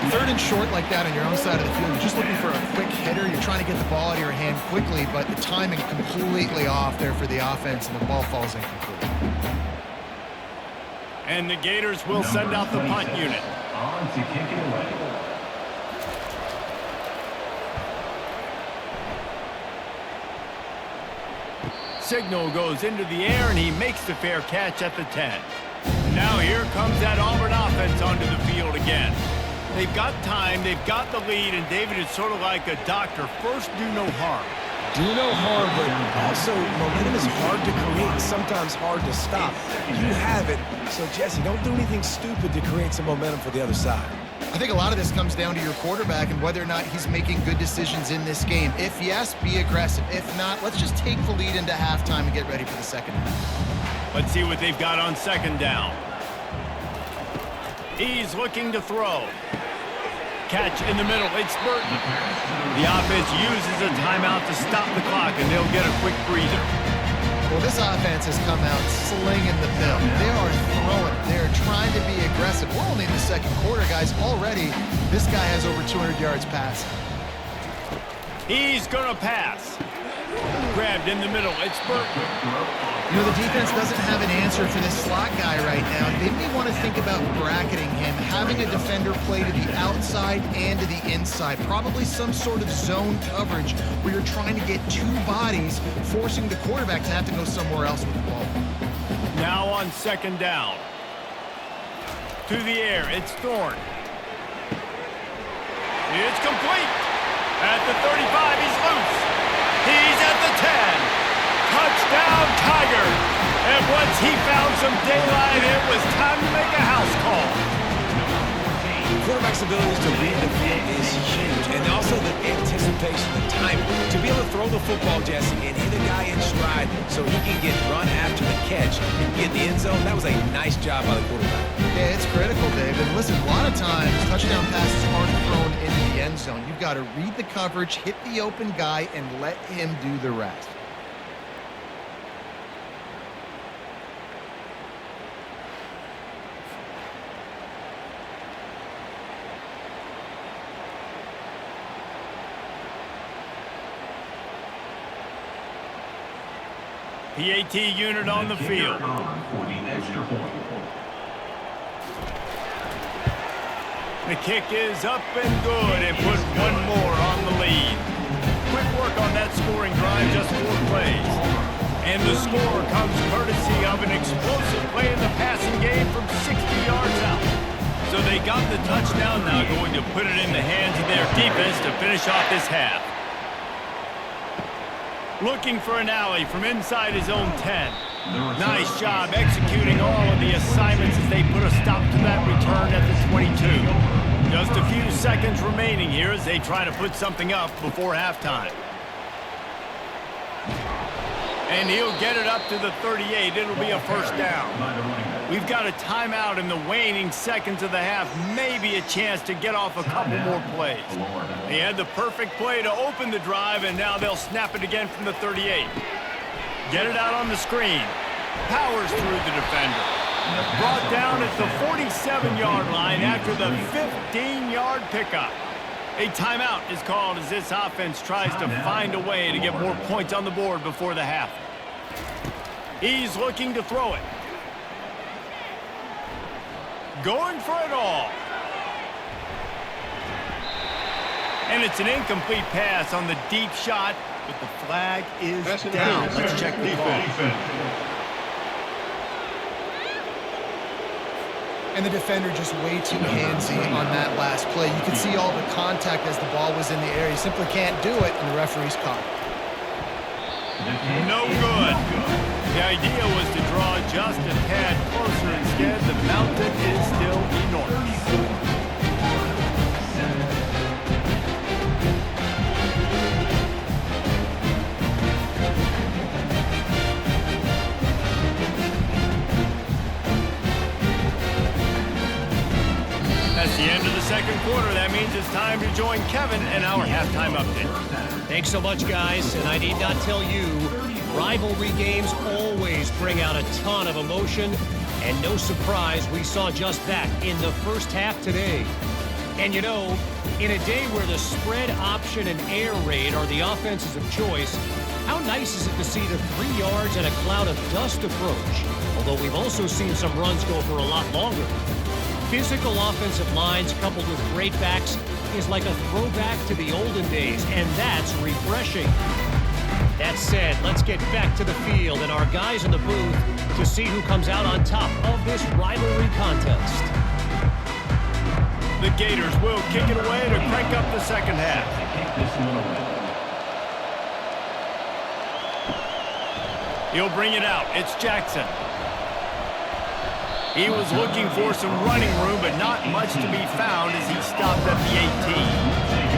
3rd and short like that on your own side of the field. You're just looking for a quick hitter. You're trying to get the ball out of your hand quickly, but the timing completely off there for the offense, and the ball falls incomplete. And the Gators will send out the punt unit. On to kick it away. Signal goes into the air, and he makes the fair catch at the 10. Now here comes that Auburn offense onto the field again. They've got time, they've got the lead, and David is sort of like a doctor. First, do no harm. Do no harm, but also momentum is hard to create, sometimes hard to stop. You have it, so Jesse, don't do anything stupid to create some momentum for the other side. I think a lot of this comes down to your quarterback and whether or not he's making good decisions in this game. If yes, be aggressive. If not, let's just take the lead into halftime and get ready for the second half. Let's see what they've got on 2nd down. He's looking to throw. Catch in the middle. It's Burton. The offense uses a timeout to stop the clock, and they'll get a quick breather. Well, this offense has come out slinging the bill. They are throwing. They're trying to be aggressive. We're only in the 2nd quarter, guys. Already, this guy has over 200 yards passing. He's going to pass. Grabbed in the middle. It's Burton. You know, the defense doesn't have an answer for this slot guy right now. They may want to think about bracketing him, having a defender play to the outside and to the inside. Probably some sort of zone coverage where you're trying to get 2 bodies, forcing the quarterback to have to go somewhere else with the ball. Now on 2nd down. To the air. It's Thorne. It's complete. At the 35, he's loose. He's at the 10. Touchdown, Tiger! And once he found some daylight, it was time to make a house call. Quarterback's ability to read the field is huge, and also the anticipation, the timing. To be able to throw the football, Jesse, and hit a guy in stride so he can get run after the catch and get in the end zone, that was a nice job by the quarterback. Yeah, it's critical, Dave. And listen, a lot of times, touchdown passes aren't thrown into the end zone. You've got to read the coverage, hit the open guy, and let him do the rest. PAT unit on the field. For the extra point. The kick is up and good, and put one more on the lead. Quick work on that scoring drive, just 4 plays. And the score comes courtesy of an explosive play in the passing game from 60 yards out. So they got the touchdown, now going to put it in the hands of their defense to finish off this half. Looking for an alley from inside his own 10. Nice job executing all of the assignments as they put a stop to that return at the 22. Just a few seconds remaining here as they try to put something up before halftime. And he'll get it up to the 38. It'll be a 1st down. We've got a timeout in the waning seconds of the half. Maybe a chance to get off a couple more plays. They had the perfect play to open the drive, and now they'll snap it again from the 38. Get it out on the screen. Powers through the defender. Brought down at the 47-yard line after the 15-yard pickup. A timeout is called as this offense tries to find a way to get more points on the board before the half. He's looking to throw it. Going for it all. And it's an incomplete pass on the deep shot, but the flag is down. Let's check the ball. And the defender just way too handsy on that last play. You could see all the contact as the ball was in the air. He simply can't do it, and the referee's caught it. No good. The idea was to draw just a tad closer. Instead, the mountain is still enormous. That's the end of the join Kevin in our halftime update. Thanks so much, guys. And I need not tell you, rivalry games always bring out a ton of emotion. And no surprise, we saw just that in the first half today. And you know, in a day where the spread option and air raid are the offenses of choice, how nice is it to see the 3 yards and a cloud of dust approach? Although we've also seen some runs go for a lot longer. Physical offensive lines coupled with great backs is like a throwback to the olden days, and that's refreshing. That said, let's get back to the field and our guys in the booth to see who comes out on top of this rivalry contest. The Gators will kick it away to crank up the second half. He'll bring it out. It's Jackson. He was looking for some running room, but not much to be found as he stopped at the 18.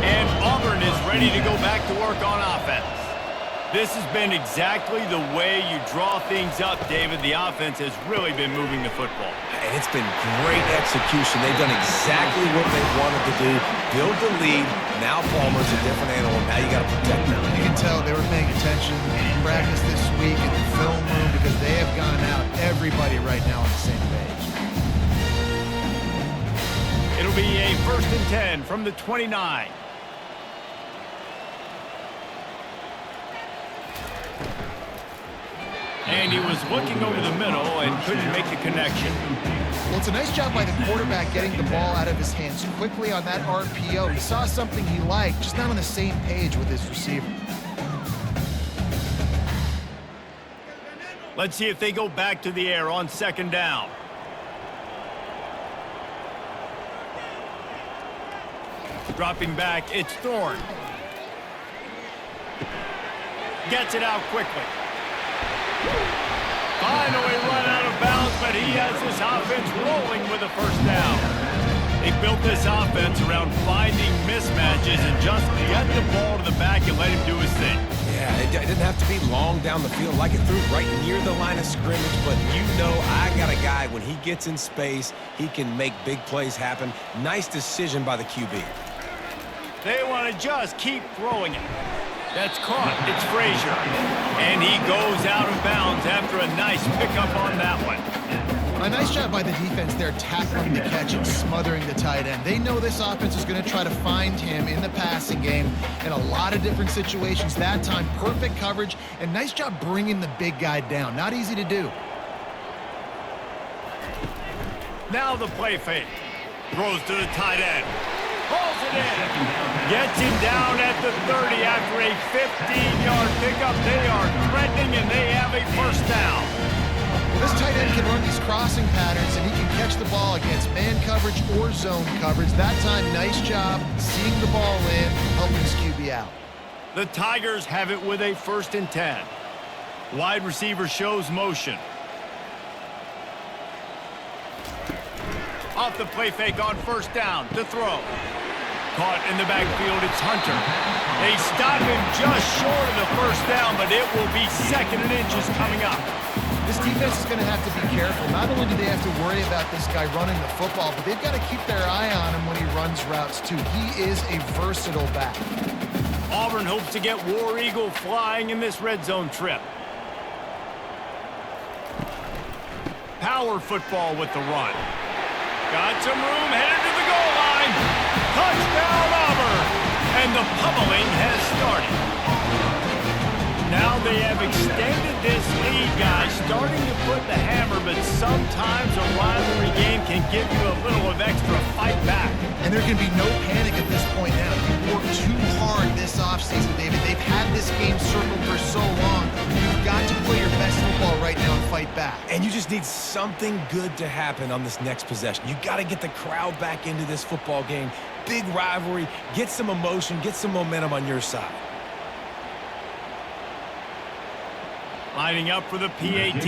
And Auburn is ready to go back to work on offense. This has been exactly the way you draw things up, David. The offense has really been moving the football. And it's been great execution. They've done exactly what they wanted to do. Build the lead. Now Palmer's a different animal. Now you got to protect them. You can tell they were paying attention in practice this week in the film room because they have gone out, everybody right now on the same page. It'll be a 1st and 10 from the 29. And he was looking over the middle and couldn't make the connection. Well, it's a nice job by the quarterback getting the ball out of his hands quickly on that RPO. He saw something he liked, just not on the same page with his receiver. Let's see if they go back to the air on 2nd down. Dropping back, it's Thorne. Gets it out quickly. Finally run out of bounds, but he has this offense rolling with a 1st down. They built this offense around finding mismatches and just get the ball to the back and let him do his thing. Yeah, it didn't have to be long down the field like it threw right near the line of scrimmage, but you know I got a guy, when he gets in space, he can make big plays happen. Nice decision by the QB. They want to just keep throwing it. That's caught. It's Frazier. And he goes out of bounds after a nice pickup on that one. A nice job by the defense there, tackling the catch and smothering the tight end. They know this offense is going to try to find him in the passing game in a lot of different situations. That time, perfect coverage, and nice job bringing the big guy down. Not easy to do. Now the play fake. Throws to the tight end. Pulls it in. Gets him down at the 30 after a 15-yard pickup. They are threatening, and they have a 1st down. Well, this tight end can run these crossing patterns, and he can catch the ball against man coverage or zone coverage. That time, nice job seeing the ball in, helping his QB out. The Tigers have it with a 1st and 10. Wide receiver shows motion. Off the play fake on 1st down to throw. Caught in the backfield, it's Hunter. They stop him just short of the 1st down, but it will be 2nd and inches coming up. This defense is going to have to be careful. Not only do they have to worry about this guy running the football, but they've got to keep their eye on him when he runs routes too. He is a versatile back. Auburn hopes to get War Eagle flying in this red zone trip. Power football with the run. Got some room, headed to the goal line. Touchdown, Auburn! And the pummeling has started. Now they have extended this lead, guys, starting to put the hammer, but sometimes a rivalry game can give you a little of extra fight back. And there can be no panic at this point now. You worked too hard this offseason, David. They've had this game circled for so long. You've got to play your best football right now and fight back. And you just need something good to happen on this next possession. You got to get the crowd back into this football game. Big rivalry. Get some emotion. Get some momentum on your side. Lining up for the PAT.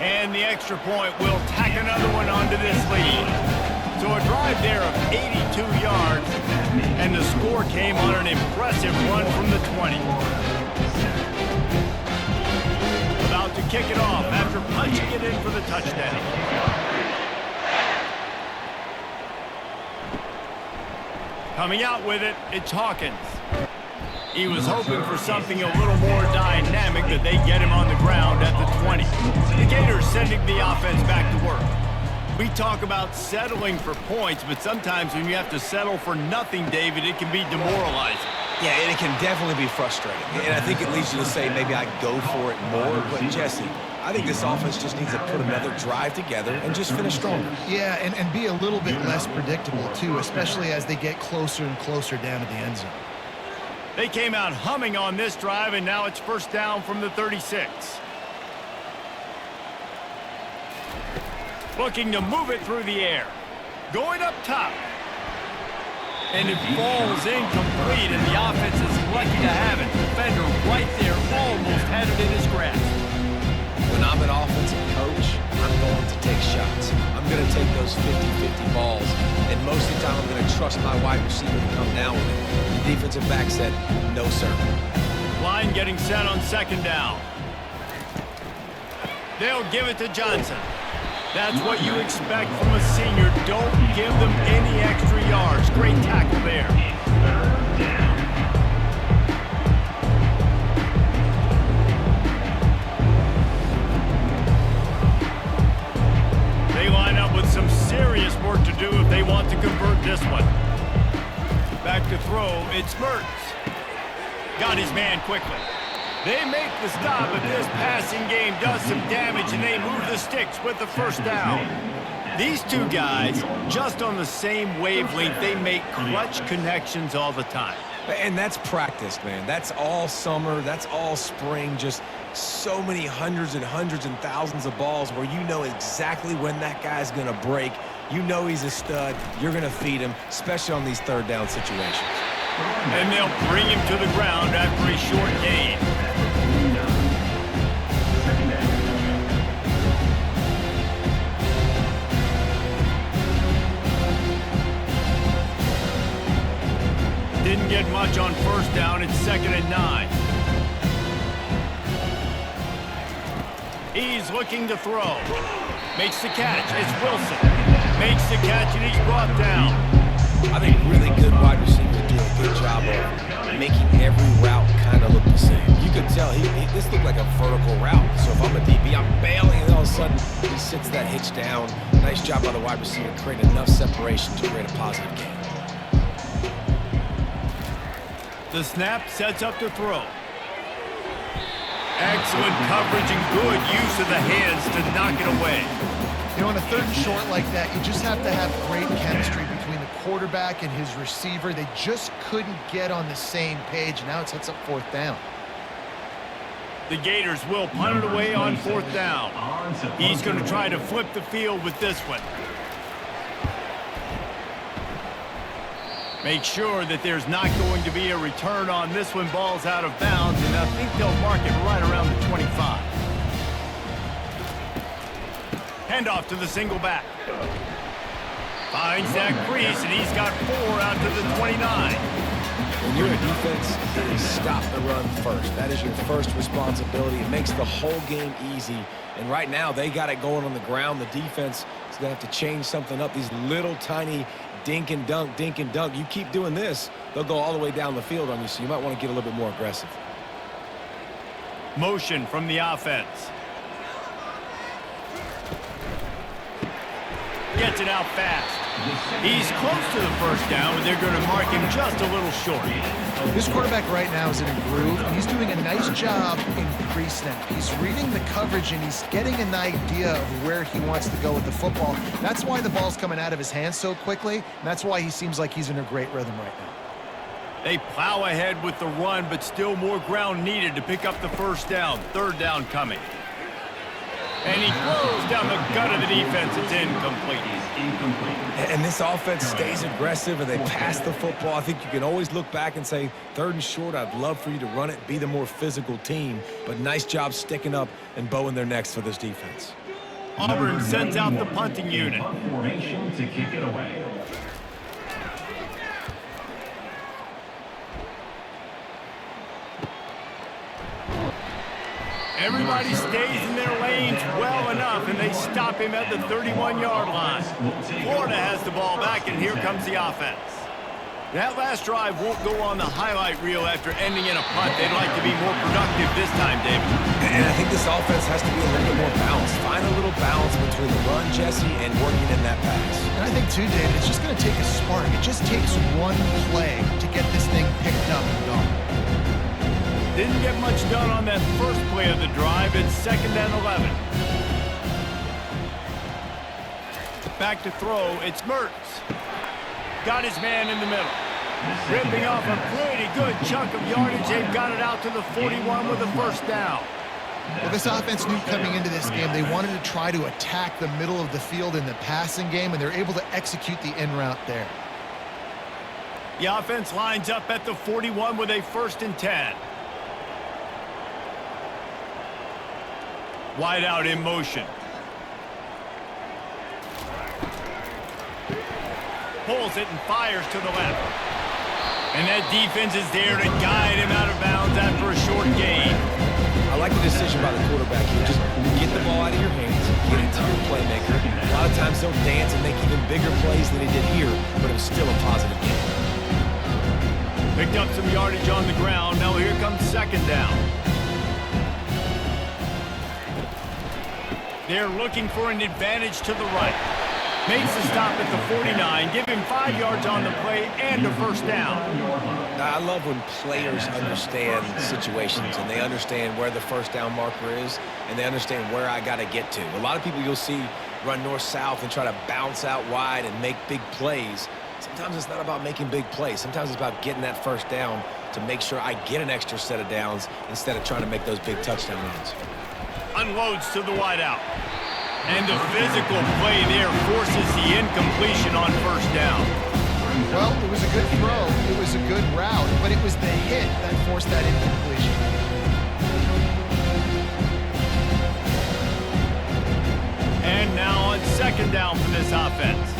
And the extra point will tack another one onto this lead. So a drive there of 82 yards, and the score came on an impressive run from the 20. About to kick it off after punching it in for the touchdown. Coming out with it, it's Hawkins. He was hoping for something a little more dynamic, that they get him on the ground at the 20. The Gators sending the offense back to work. We talk about settling for points, but sometimes when you have to settle for nothing, David, it can be demoralizing. Yeah, and it can definitely be frustrating. And I think it leads you to say maybe I go for it more. But, Jesse, I think this offense just needs to put another drive together and just finish stronger. Yeah, and be a little bit less predictable, too, especially as they get closer and closer down to the end zone. They came out humming on this drive, and now it's first down from the 36. Looking to move it through the air. Going up top. And it falls incomplete, and the offense is lucky to have it. Defender right there, almost had it in his grasp. When I'm an offensive coach, I'm going to take shots. I'm going to take those 50-50 balls, and most of the time I'm going to trust my wide receiver to come down with it. The defensive back said, no, sir. Line getting set on second down. They'll give it to Johnson. That's what you expect from a senior. Don't give them any extra yards. Great tackle there. They line up with some serious work to do if they want to convert this one. Back to throw, it's Mertz. Got his man quickly. They make the stop, but this passing game does some damage, and they move the sticks with the first down. These two guys, just on the same wavelength, they make clutch connections all the time. And that's practice, man. That's all summer. That's all spring. Just so many hundreds and thousands of balls where you know exactly when that guy's going to break. You know he's a stud. You're going to feed him, especially on these third down situations. And they'll bring him to the ground after a short gain. Didn't get much on first down. It's 2nd and 9. He's looking to throw. Makes the catch. It's Wilson. Makes the catch, and he's brought down. I think really good wide receivers do a good job of making every route kind of look the same. You could tell this looked like a vertical route. So if I'm a DB, I'm bailing, and all of a sudden he sits that hitch down. Nice job by the wide receiver, creating enough separation to create a positive gain. The snap sets up to throw. Excellent coverage and good use of the hands to knock it away. You know, on a 3rd and short like that, you just have to have great chemistry between the quarterback and his receiver. They just couldn't get on the same page. Now it sets up 4th down. The Gators will punt it away on 4th down. He's going to try to flip the field with this one. Make sure that there's not going to be a return on this one. Ball's out of bounds, and I think they'll mark it right around the 25. Handoff to the single back. Finds that crease, and he's got 4 out to the 29. When you're a defense, you stop the run first. That is your first responsibility. It makes the whole game easy. And right now, they got it going on the ground. The defense is going to have to change something up. These little tiny dink and dunk, dink and dunk. You keep doing this, they'll go all the way down the field on you, so you might want to get a little bit more aggressive. Motion from the offense. Gets it out fast. He's close to the first down, but they're going to mark him just a little short. This quarterback right now is in a groove, and he's doing a nice job in pre-snap. He's reading the coverage, and he's getting an idea of where he wants to go with the football. That's why the ball's coming out of his hands so quickly, and that's why he seems like he's in a great rhythm right now. They plow ahead with the run, but still more ground needed to pick up the first down. 3rd down coming. And he throws down the gut of the defense. It's incomplete. And this offense stays aggressive, and they pass the football. I think you can always look back and say, 3rd and short, I'd love for you to run it, be the more physical team. But nice job sticking up and bowing their necks for this defense. Auburn sends out the punting unit. Formation to kick it away. Everybody stays in their lanes well enough, and they stop him at the 31-yard line. Florida has the ball back, and here comes the offense. That last drive won't go on the highlight reel after ending in a punt. They'd like to be more productive this time, David. And I think this offense has to be a little bit more balanced. Find a little balance between the run, Jesse, and working in that pass. And I think, too, David, it's just going to take a spark. It just takes one play to get this thing picked up and going. Didn't get much done on that first play of the drive. It's 2nd and 11. Back to throw. It's Mertz. Got his man in the middle. Ripping off a pretty good chunk of yardage. They've got it out to the 41 with a first down. Well, this offense knew coming into this game they wanted to try to attack the middle of the field in the passing game, and they're able to execute the in route there. The offense lines up at the 41 with a 1st and 10. Wide out in motion. Pulls it and fires to the left. And that defense is there to guide him out of bounds after a short gain. I like the decision by the quarterback here. Just get the ball out of your hands, get it to your playmaker. A lot of times they'll dance and make even bigger plays than he did here, but it was still a positive game. Picked up some yardage on the ground. Now here comes 2nd down. They're looking for an advantage to the right. Makes the stop at the 49, give him 5 yards on the play and a 1st down. I love when players understand situations and they understand where the 1st down marker is and they understand where I got to get to. A lot of people you'll see run north-south and try to bounce out wide and make big plays. Sometimes it's not about making big plays. Sometimes it's about getting that 1st down to make sure I get an extra set of downs instead of trying to make those big touchdown runs. Unloads to the wideout. And the physical play there forces the incompletion on 1st down. Well, it was a good throw. It was a good route, but it was the hit that forced that incompletion. And now on 2nd down for this offense.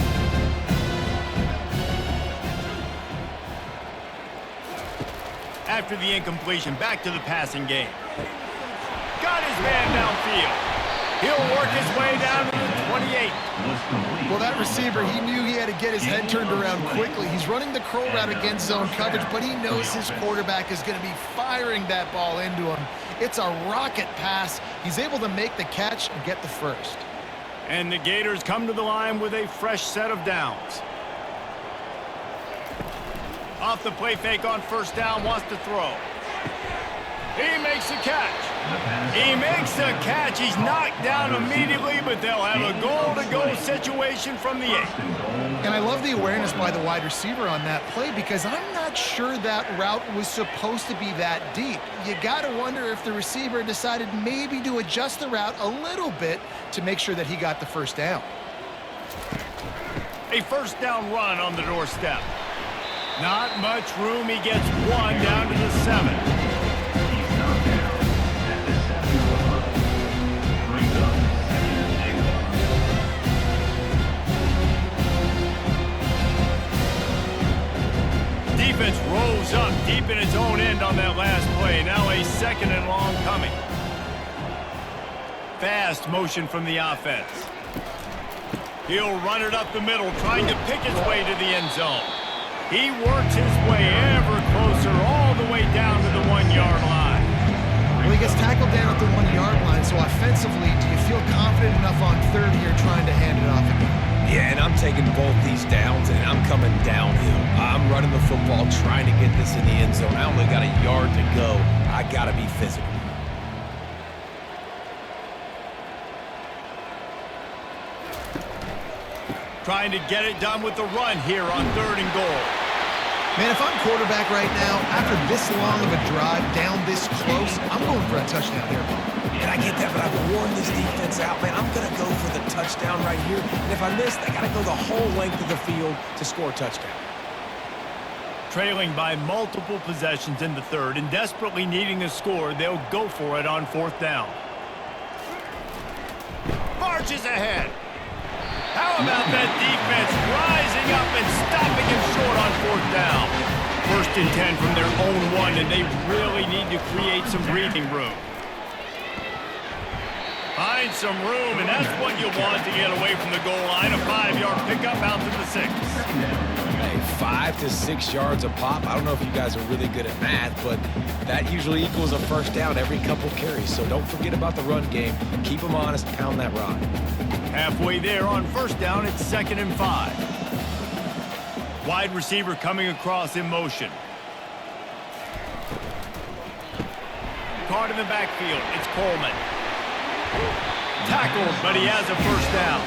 After the incompletion, back to the passing game. Got his man downfield. He'll work his way down to the 28. Well, that receiver, he knew he had to get his head turned around quickly. He's running the curl route against zone coverage, but he knows his quarterback is going to be firing that ball into him. It's a rocket pass. He's able to make the catch and get the 1st. And the Gators come to the line with a fresh set of downs. Off the play fake on 1st down, wants to throw. He makes the catch. He makes the catch. He's knocked down immediately, but they'll have a goal-to-go situation from the 8. And I love the awareness by the wide receiver on that play because I'm not sure that route was supposed to be that deep. You got to wonder if the receiver decided maybe to adjust the route a little bit to make sure that he got the 1st down. A 1st down run on the doorstep. Not much room. He gets 1 down to the 7. Defense rolls up deep in its own end on that last play. Now a 2nd and long coming. Fast motion from the offense. He'll run it up the middle, trying to pick his way to the end zone. He works his way ever closer, all the way down to the 1-yard line. Well, he gets tackled down at the 1-yard line, so offensively, do you feel confident enough on 3rd here trying to hand it off again? Yeah, and I'm taking both these downs, and I'm coming downhill. I'm running the football, trying to get this in the end zone. I only got a yard to go. I got to be physical. Trying to get it done with the run here on 3rd and goal. Man, if I'm quarterback right now, after this long of a drive, down this close, I'm going for a touchdown here. And I get that, but I've worn this defense out, man. I'm going to go for the touchdown right here. And if I miss, I got to go the whole length of the field to score a touchdown. Trailing by multiple possessions in the 3rd and desperately needing a score, they'll go for it on 4th down. Marches ahead. How about that defense rising up and stopping him short on 4th down? 1st and 10 from their own 1, and they really need to create some breathing room. Find some room, and that's what you want to get away from the goal line. A 5-yard pickup out to the 6. Hey, 5 to 6 yards a pop. I don't know if you guys are really good at math, but that usually equals a first down every couple carries. So don't forget about the run game. Keep them honest, pound that rock. Halfway there on first down, it's 2nd and 5. Wide receiver coming across in motion. Caught in the backfield, it's Coleman. Tackled, but he has a first down.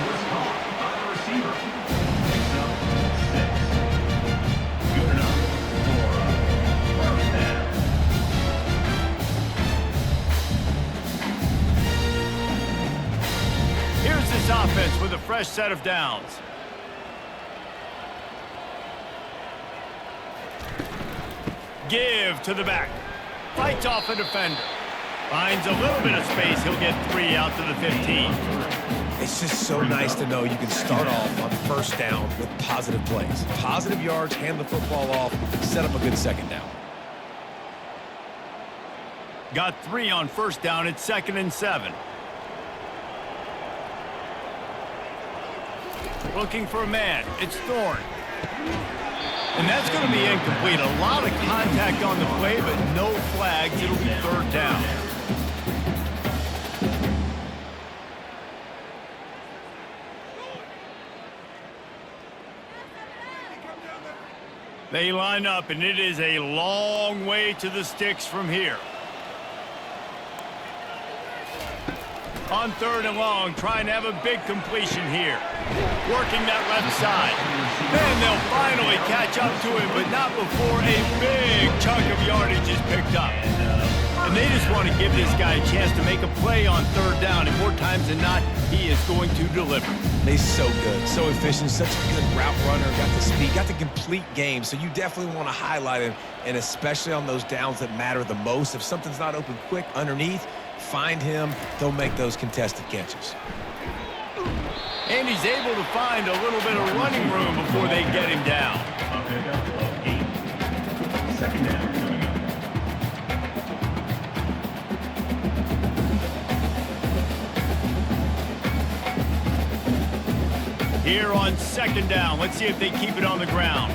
Good enough for first down. Here's this offense with a fresh set of downs. Give to the back. Fights off a defender. Finds a little bit of space. He'll get 3 out to the 15. It's just so nice to know you can start off on first down with positive plays. Positive yards, hand the football off, set up a good second down. Got 3 on first down. It's 2nd and 7. Looking for a man. It's Thorne. And that's going to be incomplete. A lot of contact on the play, but no flags. It'll be 3rd down. They line up, and it is a long way to the sticks from here. On 3rd and long, trying to have a big completion here. Working that left side. Then they'll finally catch up to him, but not before a big chunk of yardage is picked up. And they just want to give this guy a chance to make a play on 3rd down, and more times than not, he is going to deliver. He's so good, so efficient, such a good route runner, got the speed, got the complete game, so you definitely want to highlight him, and especially on those downs that matter the most. If something's not open quick underneath, find him, they'll make those contested catches. And he's able to find a little bit of running room before they get him down. A pickup of 8. Second down coming up. Here on 2nd down, let's see if they keep it on the ground.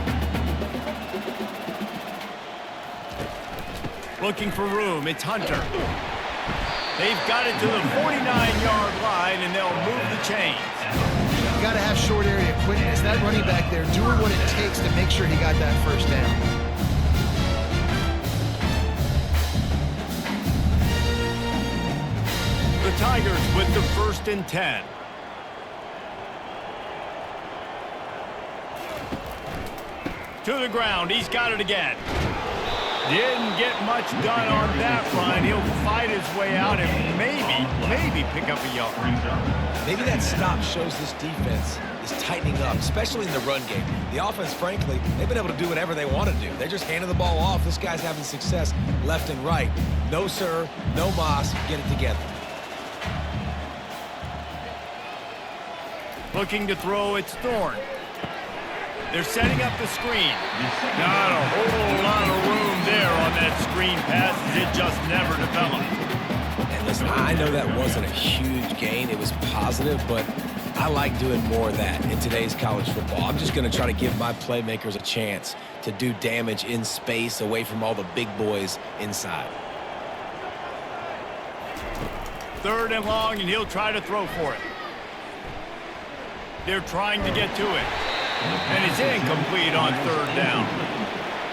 Looking for room, it's Hunter. They've got it to the 49-yard line, and they'll move the chains. You got to have short area quickness. That running back there doing what it takes to make sure he got that first down. The Tigers with the 1st and 10. To the ground, he's got it again. Didn't get much done on that run. He'll fight his way out and maybe pick up a yard. Maybe that stop shows this defense is tightening up, especially in the run game. The offense, frankly, they've been able to do whatever they want to do. They're just handing the ball off. This guy's having success left and right. No, sir, no mas, get it together. Looking to throw, it's Thorne. They're setting up the screen. Not a whole lot of room there on that screen pass, as it just never developed. And listen, I know that wasn't a huge gain. It was positive, but I like doing more of that in today's college football. I'm just going to try to give my playmakers a chance to do damage in space away from all the big boys inside. 3rd and long, and he'll try to throw for it. They're trying to get to it. And it's incomplete on 3rd down.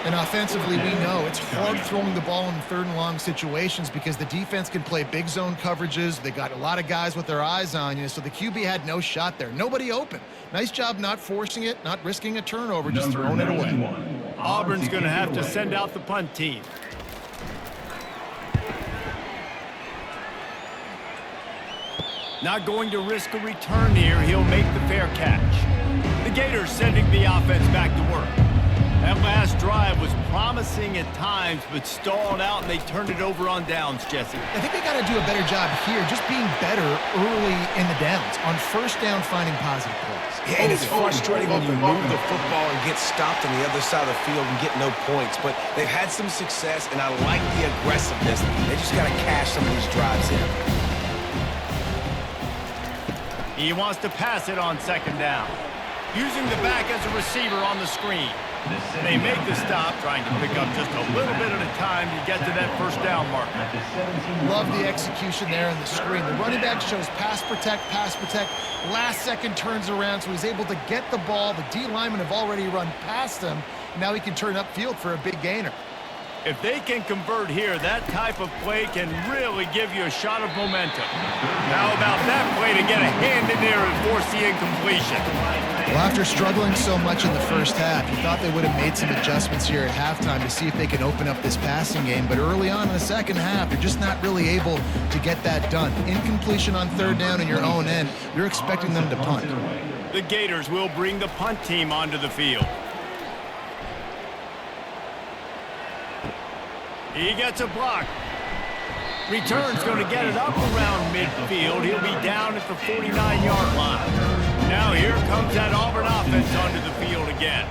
And offensively, we know it's hard throwing the ball in 3rd and long situations because the defense can play big zone coverages. They got a lot of guys with their eyes on you, so the QB had no shot there. Nobody open. Nice job not forcing it, not risking a turnover, just throwing it away. Auburn's going to have to send out the punt team. Not going to risk a return here. He'll make the fair catch. The Gators sending the offense back to work. That last drive was promising at times, but stalled out, and they turned it over on downs, Jesse. I think they got to do a better job here, just being better early in the downs. On first down, finding positive plays. Yeah, and it's frustrating when you move the football and get stopped on the other side of the field and get no points. But they've had some success, and I like the aggressiveness. They just got to cash some of these drives in. He wants to pass it on 2nd down. using the back as a receiver on the screen. They make the stop, trying to pick up just a little bit at a time to get to that first down marker. Love the execution there on the screen. The running back shows pass protect, last second turns around, so he's able to get the ball. The D linemen have already run past him. Now he can turn upfield for a big gainer. If they can convert here, that type of play can really give you a shot of momentum. How about that play to get a hand in there and force the incompletion? Well, after struggling so much in the first half, you thought they would have made some adjustments here at halftime to see if they can open up this passing game. But early on in the second half, you're just not really able to get that done. Incompletion on third down in your own end, you're expecting them to punt. The Gators will bring the punt team onto the field. He gets a block. Return's going to get it up around midfield. He'll be down at the 49-yard line. Now here comes that Auburn offense onto the field again.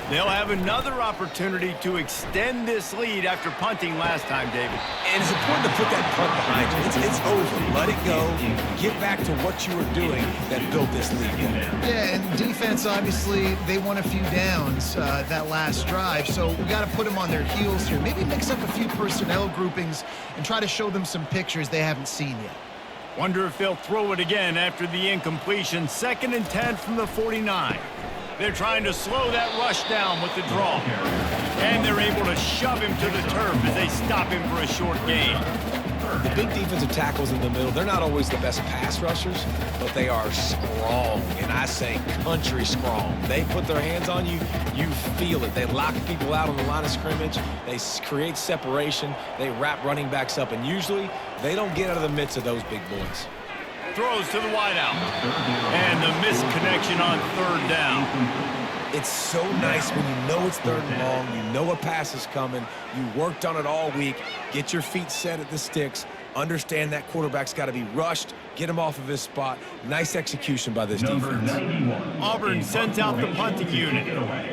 They'll have another opportunity to extend this lead after punting last time, David. And it's important to put that punt behind you. It's over. Let it go. Get back to what you were doing that built this lead. Yeah, and defense, obviously, they won a few downs that last drive, so we got to put them on their heels here. Maybe mix up a few personnel groupings and try to show them some pictures they haven't seen yet. Wonder if they'll throw it again after the incompletion. 2nd and 10 from the 49. They're trying to slow that rush down with the draw. And they're able to shove him to the turf as they stop him for a short gain. The big defensive tackles in the middle, they're not always the best pass rushers, but they are strong, and I say country strong. They put their hands on you, you feel it. They lock people out on the line of scrimmage. They create separation. They wrap running backs up, and usually they don't get out of the midst of those big boys. Throws to the wideout. And the misconnection on third down. It's so nice when you know it's third and long, you know a pass is coming, you worked on it all week, get your feet set at the sticks, understand that quarterback's got to be rushed, get him off of his spot. Nice execution by this defense. Auburn sends out the punting unit.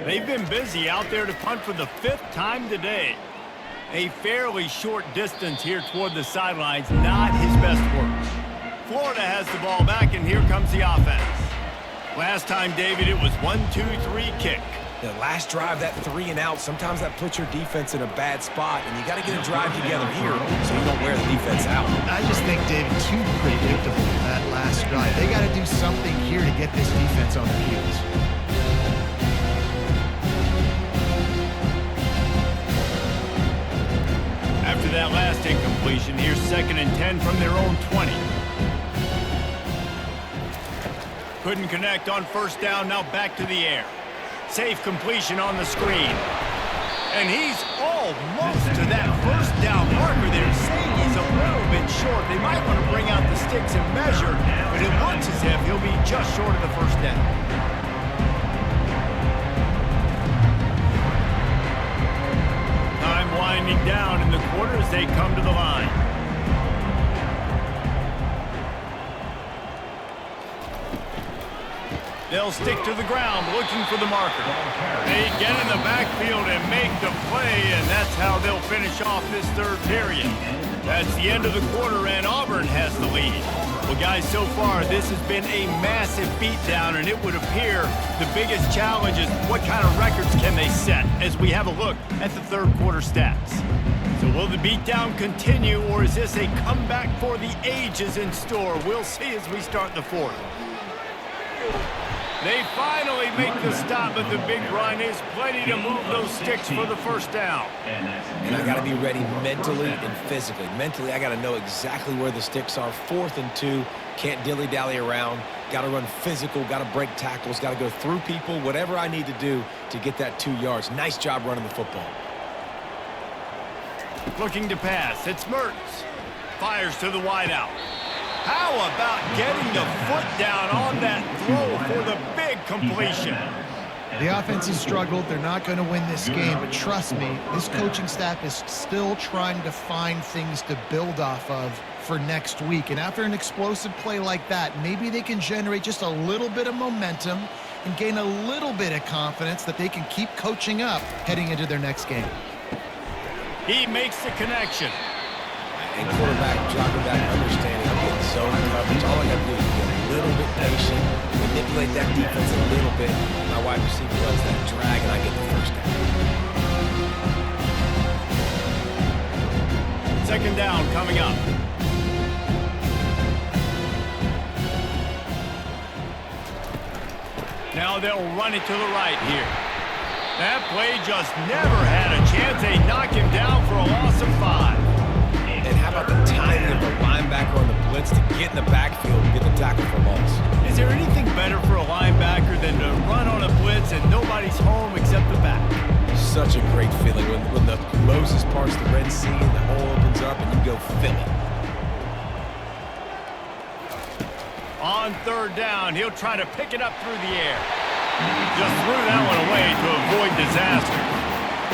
They've been busy out there to punt for the 5th time today. A fairly short distance here toward the sidelines, not his best work. Florida has the ball back, and here comes the offense. Last time, David, it was 1-2-3 kick. The last drive, that 3 and out, sometimes that puts your defense in a bad spot, and you got to get a drive together here so you don't wear the defense out. I just think, David, too predictable that last drive. They got to do something here to get this defense on their heels. After that last incompletion, here's 2nd and 10 from their own 20. Couldn't connect on first down, now back to the air. Safe completion on the screen. And he's almost to that first down marker. They're saying he's a little bit short. They might want to bring out the sticks and measure, but it looks as if he'll be just short of the first down. Time winding down in the quarter as they come to the line. They'll stick to the ground looking for the marker. They get in the backfield and make the play, and that's how they'll finish off this third period. That's the end of the quarter, and Auburn has the lead. Well, guys, so far, this has been a massive beatdown, and it would appear the biggest challenge is what kind of records can they set as we have a look at the third quarter stats. So will the beatdown continue, or is this a comeback for the ages in store? We'll see as we start the fourth. They finally make the stop, but the big run is plenty to move those sticks for the first down. And I got to be ready mentally and physically. Mentally, I got to know exactly where the sticks are. 4th and 2, can't dilly-dally around. Got to run physical, got to break tackles, got to go through people, whatever I need to do to get that 2 yards. Nice job running the football. Looking to pass, it's Mertz. Fires to the wideout. How about getting the foot down on that throw for the big completion? The offense has struggled. They're not going to win this game, but trust me, this coaching staff is still trying to find things to build off of for next week. And after an explosive play like that, maybe they can generate just a little bit of momentum and gain a little bit of confidence that they can keep coaching up heading into their next game. He makes the connection. And quarterback dropping back, understanding I'm getting zone coverage. All I got to do is get a little bit patient, manipulate that defense a little bit. My wide receiver runs that drag, and I get the first down. Second down coming up. Now they'll run it to the right here. That play just never had a chance. They knock him down for a loss of 5. And how about the timing of the linebacker on the blitz to get in the backfield and get the tackle for loss? Is there anything better for a linebacker than to run on a blitz and nobody's home except the back? Such a great feeling when the Moses parts the Red Sea and the hole opens up and you go fill it. On third down, he'll try to pick it up through the air. Just threw that one away to avoid disaster.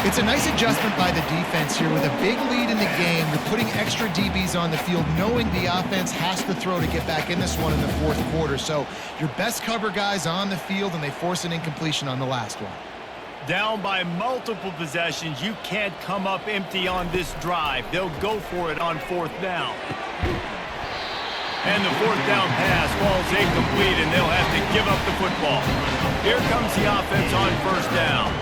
It's a nice adjustment by the defense here. With a big lead in the game, you're putting extra DBs on the field, knowing the offense has to throw to get back in this one in the fourth quarter. So your best cover guys on the field, and they force an incompletion on the last one. Down by multiple possessions, you can't come up empty on this drive. They'll go for it on fourth down. And the fourth down pass falls incomplete, and they'll have to give up the football. Here comes the offense on first down.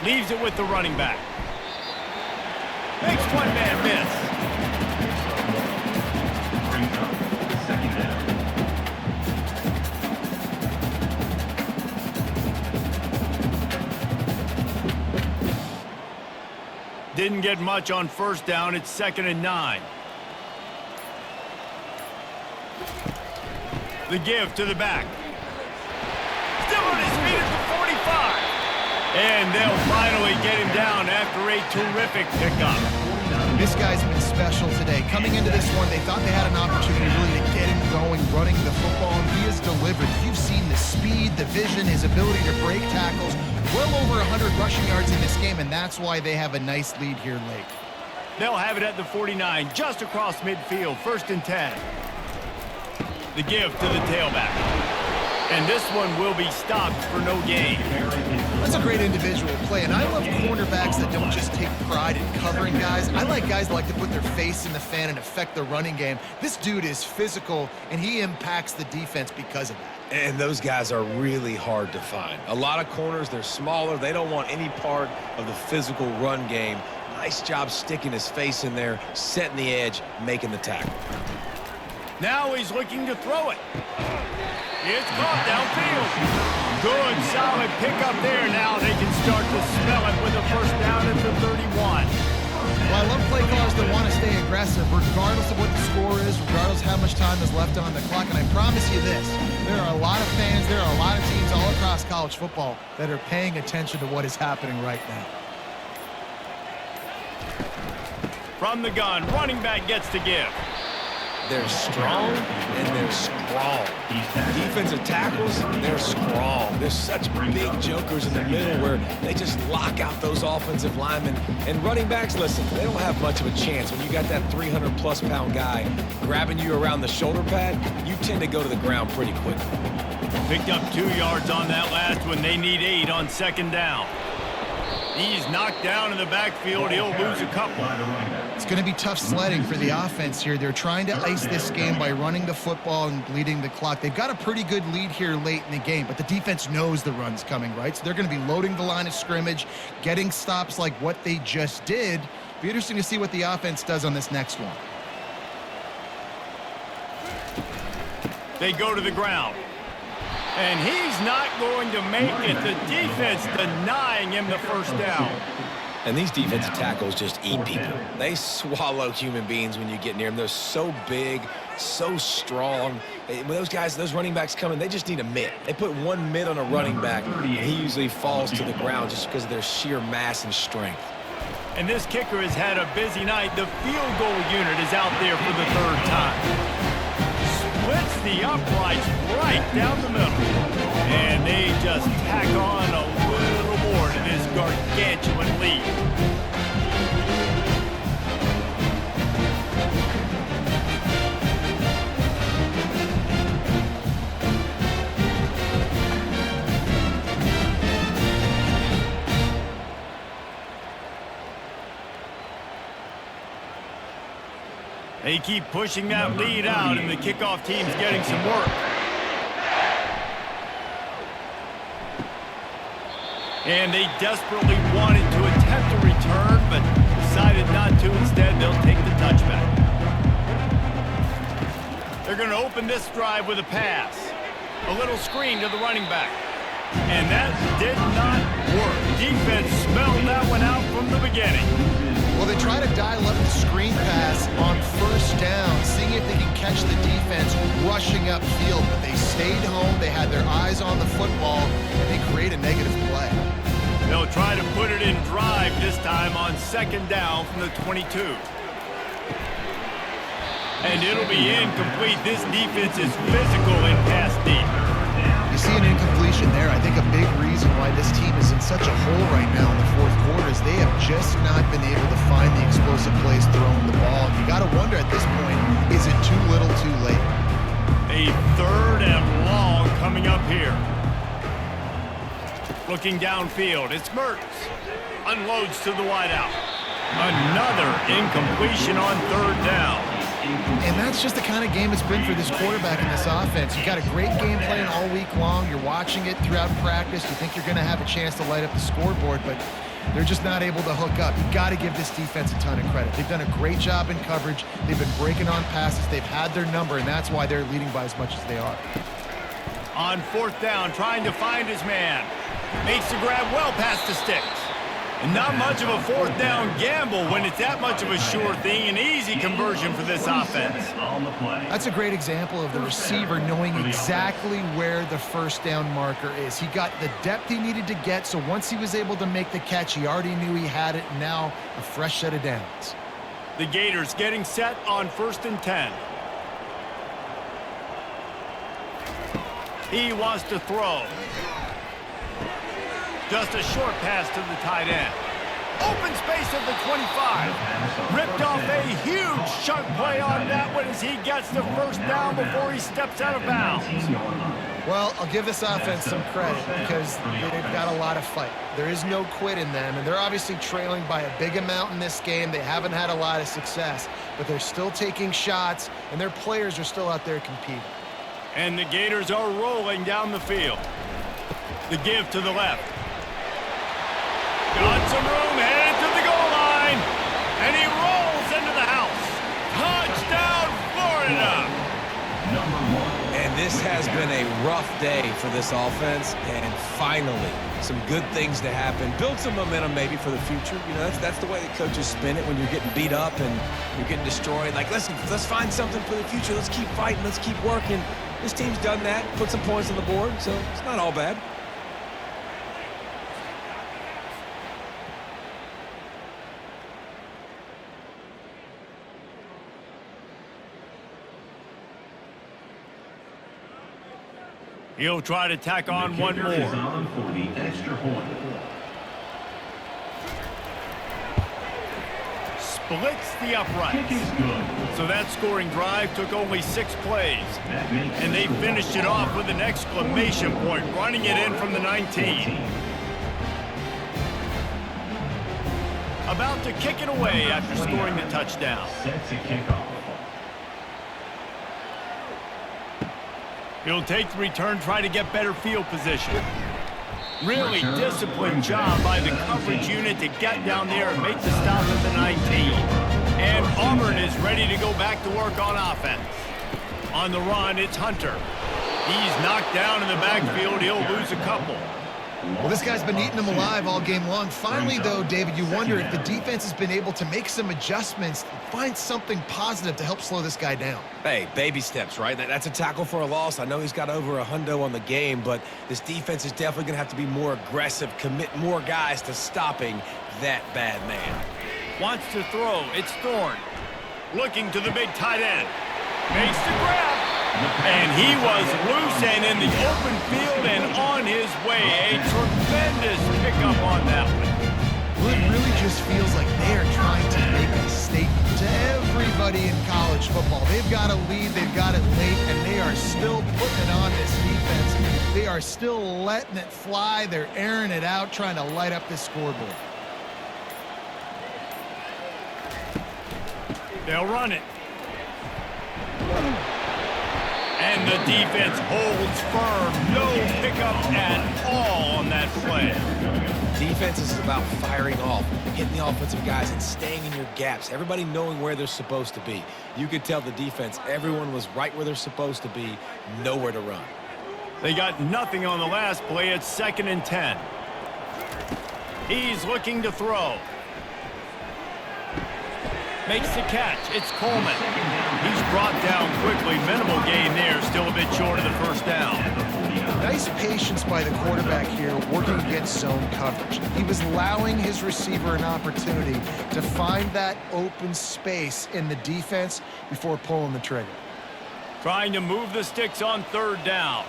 Leaves it with the running back. Makes one man miss. Brings up second down. Didn't get much on first down. It's 2nd and 9. The give to the back. Still on his feet at the 45. And they'll finally get him down after a terrific pickup. This guy's been special today. Coming into this one, they thought they had an opportunity really to get him going, running the football, and he has delivered. You've seen the speed, the vision, his ability to break tackles. Well over 100 rushing yards in this game, and that's why they have a nice lead here late. They'll have it at the 49, just across midfield, 1st and 10. The give to the tailback. And this one will be stopped for no gain. That's a great individual play, and I love cornerbacks that don't just take pride in covering guys. I like guys that like to put their face in the fan and affect the running game. This dude is physical, and he impacts the defense because of that. And those guys are really hard to find. A lot of corners, they're smaller. They don't want any part of the physical run game. Nice job sticking his face in there, setting the edge, making the tackle. Now he's looking to throw it. It's caught downfield. Good, solid pickup there. Now they can start to smell it with a first down at the 31. Well, I love play callers that want to stay aggressive, regardless of what the score is, regardless of how much time is left on the clock. And I promise you this, there are a lot of fans, there are a lot of teams all across college football that are paying attention to what is happening right now. From the gun, running back gets to give. They're strong and they're strong. Defensive tackles, they're strong. There's such big jokers in the middle where they just lock out those offensive linemen. And running backs, listen, they don't have much of a chance. When you got that 300-plus pound guy grabbing you around the shoulder pad, you tend to go to the ground pretty quickly. Picked up 2 yards on that last one. They need 8 on second down. He's knocked down in the backfield. He'll lose a couple. It's going to be tough sledding for the offense here. They're trying to ice this game by running the football and bleeding the clock. They've got a pretty good lead here late in the game, but the defense knows the run's coming, right? So they're going to be loading the line of scrimmage, getting stops like what they just did. Be interesting to see what the offense does on this next one. They go to the ground. And he's not going to make it. The defense denying him the first down. And these defensive tackles just eat people. They swallow human beings when you get near them. They're so big, so strong. When those guys, those running backs come in, they just need a mitt. They put one mitt on a running back, and he usually falls to the ground just because of their sheer mass and strength. And this kicker has had a busy night. The field goal unit is out there for the 3rd time. Splits the uprights right down the middle. And they just tack on a little more to this gargantuan lead. They keep pushing that lead out, and the kickoff team's getting some work. And they desperately wanted to attempt a return, but decided not to. Instead, they'll take the touchback. They're going to open this drive with a pass. A little screen to the running back. And that did not work. Defense smelled that one out from the beginning. Well, they try to dial up the screen pass on first down, seeing if they can catch the defense rushing upfield, but they stayed home, they had their eyes on the football, and they create a negative play. They'll try to put it in drive this time on second down from the 22. And it'll be incomplete. This defense is physical in pass deep. You see an incompletion there. I think a big reason why this team is in such a hole right now in the fourth quarter is they have just not been able to find the explosive plays throwing the ball. And you got to wonder at this point, is it too little too late? A third and long coming up here. Looking downfield, it's Mertz. Unloads to the wideout. Another incompletion on third down. And that's just the kind of game it's been for this quarterback in this offense. You've got a great game plan all week long. You're watching it throughout practice. You think you're going to have a chance to light up the scoreboard, but they're just not able to hook up. You've got to give this defense a ton of credit. They've done a great job in coverage. They've been breaking on passes. They've had their number, and that's why they're leading by as much as they are. On fourth down, trying to find his man. Makes the grab well past the sticks. And not much of a fourth down gamble when it's that much of a sure thing. An easy conversion for this offense. That's a great example of the receiver knowing exactly where the first down marker is. He got the depth he needed to get, so once he was able to make the catch, he already knew he had it. Now a fresh set of downs. The Gators getting set on 1st and 10. He wants to throw. Just a short pass to the tight end. Open space at the 25. Ripped off a huge chunk play on that one as he gets the first down before he steps out of bounds. Well, I'll give this offense some credit because they've got a lot of fight. There is no quit in them, and they're obviously trailing by a big amount in this game. They haven't had a lot of success, but they're still taking shots, and their players are still out there competing. And the Gators are rolling down the field. The give to the left. Got some room, headed to the goal line, and he rolls into the house. Touchdown, Florida! And this has been a rough day for this offense, and finally, some good things to happen. Build some momentum maybe for the future. You know, that's the way the coaches spin it when you're getting beat up and you're getting destroyed. Like, let's find something for the future. Let's keep fighting. Let's keep working. This team's done that, put some points on the board, so it's not all bad. He'll try to tack on one more. For the extra point. Splits the uprights. Kick is good. So that scoring drive took only 6 plays. And they finished it off with an exclamation point, running it in from the 19. About to kick it away after scoring the touchdown. Sets a kickoff. He'll take the return, try to get better field position. Really disciplined job by the coverage unit to get down there and make the stop at the 19. And Auburn is ready to go back to work on offense. On the run, it's Hunter. He's knocked down in the backfield. He'll lose a couple. Well, this guy's been eating them alive all game long. Finally, though, David, you wonder if the defense has been able to make some adjustments, find something positive to help slow this guy down. Hey, baby steps, right? That's a tackle for a loss. I know he's got over $100 on the game, but this defense is definitely going to have to be more aggressive, commit more guys to stopping that bad man. Wants to throw. It's Thorne. Looking to the big tight end. Makes the grab. And he was loose and in the open field and on his way. A tremendous pickup on that one. Well, it really just feels like they are trying to make a statement to everybody in college football. They've got a lead, they've got it late, and they are still putting it on this defense. They are still letting it fly. They're airing it out, trying to light up this scoreboard. They'll run it. And the defense holds firm. No pickup at all on that play. Defense is about firing off, hitting the offensive guys and staying in your gaps. Everybody knowing where they're supposed to be. You could tell the defense, everyone was right where they're supposed to be, nowhere to run. They got nothing on the last play. It's 2nd and 10. He's looking to throw. Makes the catch. It's Coleman. He's brought down quickly. Minimal gain there. Still a bit short of the first down. Nice patience by the quarterback here, working against zone coverage. He was allowing his receiver an opportunity to find that open space in the defense before pulling the trigger. Trying to move the sticks on 3rd down.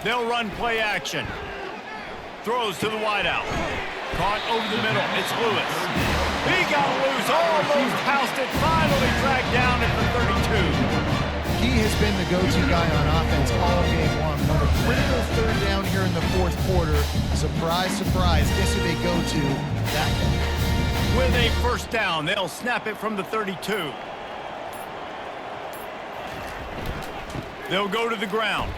They'll run play action. Throws to the wideout. Caught over the middle. It's Lewis. He got loose. Almost housed it. Finally tracked down at the 32. He has been the go-to guy on offense all game long. On a critical 3rd down here in the 4th quarter. Surprise, surprise. Guess who they go to? That guy. With a 1st down, they'll snap it from the 32. They'll go to the ground.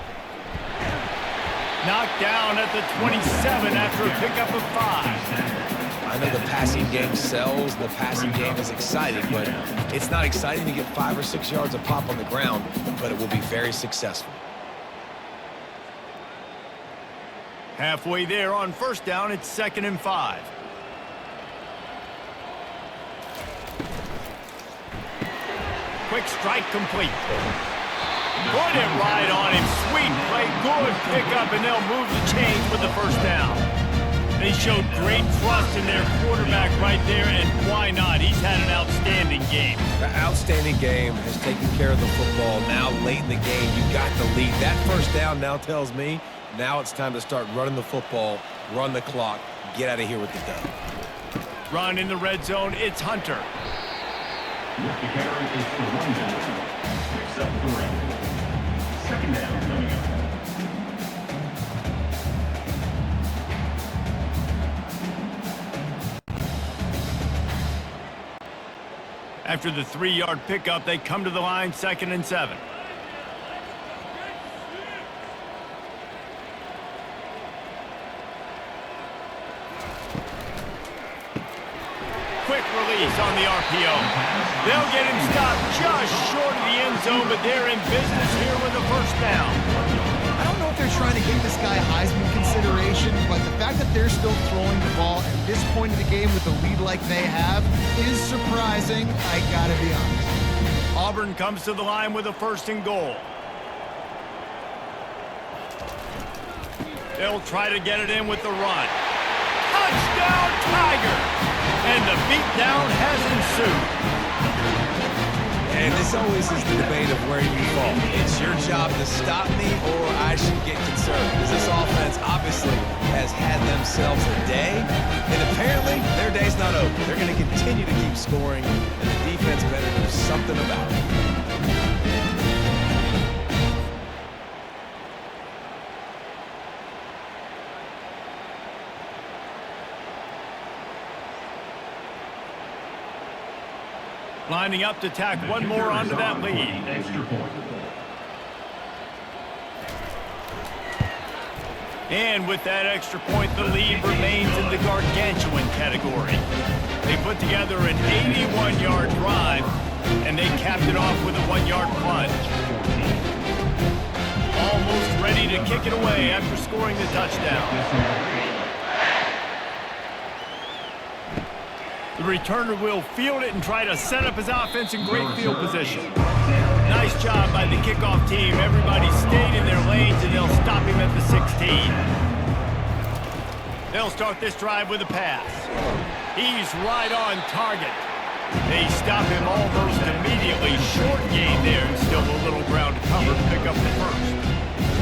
Knocked down at the 27 after a pickup of 5. I know the passing game sells, the passing game is exciting, but it's not exciting to get 5 or 6 yards of pop on the ground, but it will be very successful. Halfway there on 1st down, it's 2nd and 5. Quick strike complete. Put it right on him. Sweet play. Good pickup, and they'll move the chains with the 1st down. They showed great trust in their quarterback right there, and why not? He's had an outstanding game. The outstanding game has taken care of the football. Now, late in the game, you got the lead. That 1st down now tells me now it's time to start running the football, run the clock, get out of here with the dub. Run in the red zone. It's Hunter. The carry is for 1 minute. Picks up 3. 2nd down coming up. After the 3-yard pickup, they come to the line, 2nd and 7. Quick release on the RPO. They'll get him stopped just short of the end zone, but they're in business here with a 1st down. I don't know if they're trying to give this guy Heisman consideration, but the fact that they're still throwing the ball at this point of the game with a lead like they have is surprising, I gotta be honest. Auburn comes to the line with a 1st and goal. They'll try to get it in with the run. Touchdown, Tiger! And the beatdown has ensued. And this always is the debate of where you fall. It's your job to stop me or I should get concerned. Because this offense obviously has had themselves a day. And apparently their day's not over. They're going to continue to keep scoring. And the defense better do something about it. Lining up to tack one more onto that lead. Extra point. And with that extra point, the lead remains in the gargantuan category. They put together an 81-yard drive, and they capped it off with a 1-yard plunge. Almost ready to kick it away after scoring the touchdown. The returner will field it and try to set up his offense in great field position. Nice job by the kickoff team. Everybody stayed in their lanes, and they'll stop him at the 16. They'll start this drive with a pass. He's right on target. They stop him almost immediately. Short gain there, and still a little ground to cover to pick up the 1st.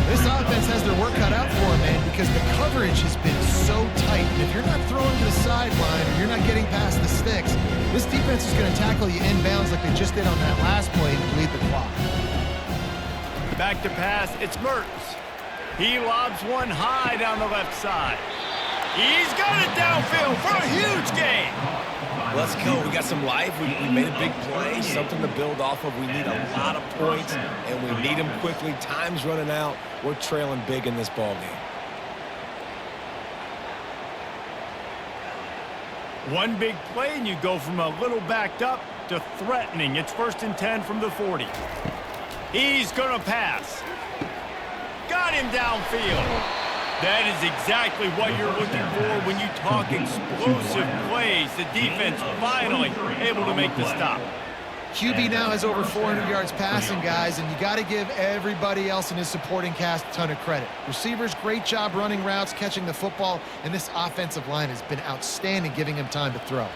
This offense has their work cut out for them, man, because the coverage has been so tight. And if you're not throwing to the sideline or you're not getting past the sticks, this defense is going to tackle you inbounds like they just did on that last play and bleed the clock. Back to pass, it's Mertens. He lobs one high down the left side. He's got it downfield for a huge gain. Let's go. We got some life. We made a big play, something to build off of. We need a lot of points, and we need them quickly. Time's running out. We're trailing big in this ball game. One big play, and you go from a little backed up to threatening. It's 1st and 10 from the 40. He's going to pass. Got him downfield. That is exactly what you're looking for when you talk explosive plays. The defense finally able to make the stop. QB now has over 400 yards passing, guys, and you got to give everybody else in his supporting cast a ton of credit. Receivers, great job running routes, catching the football, and this offensive line has been outstanding, giving him time to throw.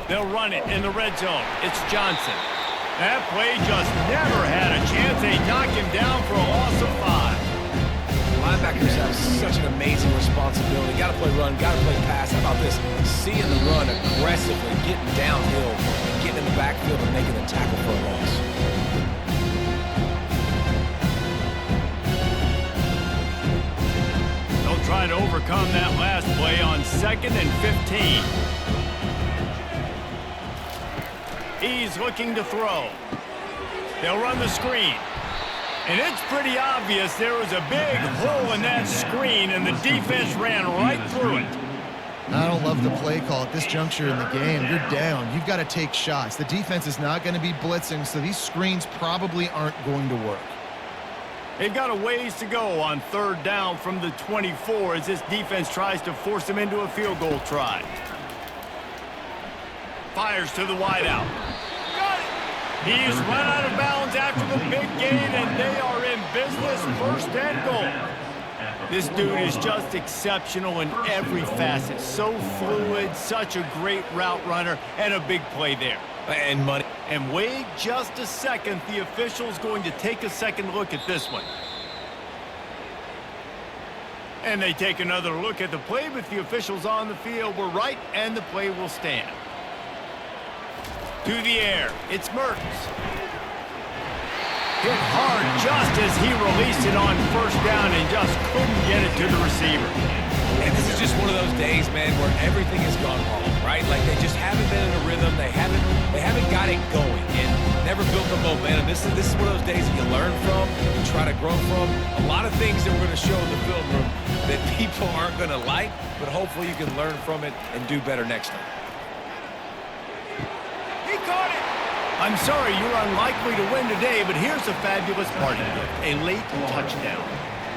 They'll run it in the red zone. It's Johnson. That play just never had a chance. They knock him down for a loss of 5. Linebackers have such an amazing responsibility. Got to play run, got to play pass. How about this? Seeing the run aggressively, getting downhill, and getting in the backfield and making a tackle for a loss. They'll try to overcome that last play on 2nd and 15. He's looking to throw. They'll run the screen. And it's pretty obvious there was a big hole in that screen, and the defense ran right through it. I don't love the play call at this juncture in the game. You're down. You've got to take shots. The defense is not going to be blitzing, so these screens probably aren't going to work. They've got a ways to go on 3rd down from the 24 as this defense tries to force them into a field goal try. Fires to the wideout. Got it. He's run out of bounds after the big gain, and they are in business. 1st and goal. This dude is just exceptional in every facet. So fluid, such a great route runner, and a big play there. And money. And wait just a second. The official's going to take a second look at this one. And they take another look at the play, but the officials on the field were right, and the play will stand. To the air, it's Mertens. Hit hard just as he released it on 1st down and just couldn't get it to the receiver. And this is just one of those days, man, where everything has gone wrong, right? Like they just haven't been in a rhythm. They haven't got it going and never built the momentum. This is one of those days that you learn from, you try to grow from. A lot of things that we're going to show in the film room that people aren't going to like, but hopefully you can learn from it and do better next time. He caught it! I'm sorry you're unlikely to win today, but here's a fabulous party gift. A late touchdown.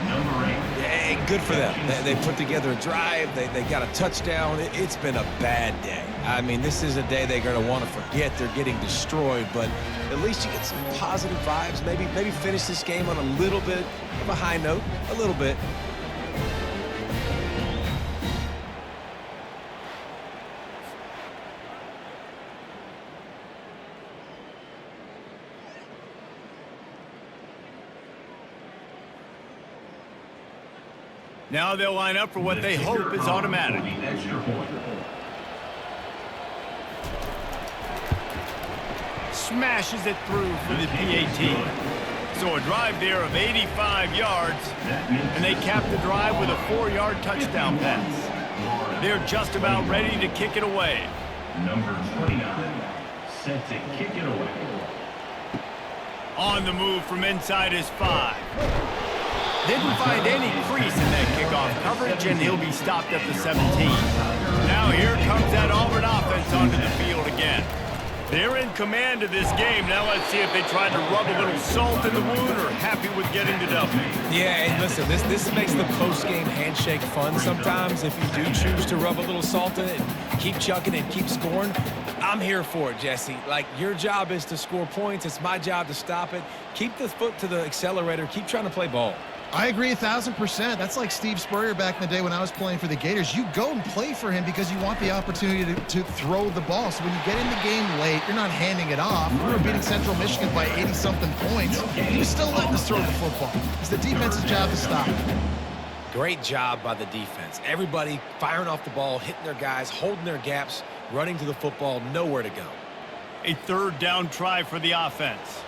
Number 8. Yeah, good for them. They put together a drive. They got a touchdown. It's been a bad day. I mean, this is a day they're going to want to forget. They're getting destroyed, but at least you get some positive vibes. Maybe finish this game on a little bit of a high note. A little bit. Now they'll line up for what they hope is automatic. Extra point. Smashes it through for the PAT. So a drive there of 85 yards, and they cap the drive with a 4-yard touchdown pass. They're just about ready to kick it away. Number 29, set to kick it away. On the move from inside his 5. Didn't find any crease in that kickoff coverage, and he'll be stopped at the 17. Now here comes that Auburn offense onto the field again. They're in command of this game. Now let's see if they try to rub a little salt in the wound or happy with getting the W. Yeah, and listen, this makes the post-game handshake fun sometimes. If you do choose to rub a little salt in it and keep chucking and keep scoring, I'm here for it, Jesse. Like, your job is to score points. It's my job to stop it. Keep the foot to the accelerator. Keep trying to play ball. I agree 1,000%. That's like Steve Spurrier back in the day when I was playing for the Gators. You go and play for him because you want the opportunity to throw the ball. So when you get in the game late, you're not handing it off. We were beating Central Michigan by 80-something points. You're still letting us throw the football. It's the defense's job to stop it. Great job by the defense. Everybody firing off the ball, hitting their guys, holding their gaps, running to the football, nowhere to go. A 3rd down try for the offense.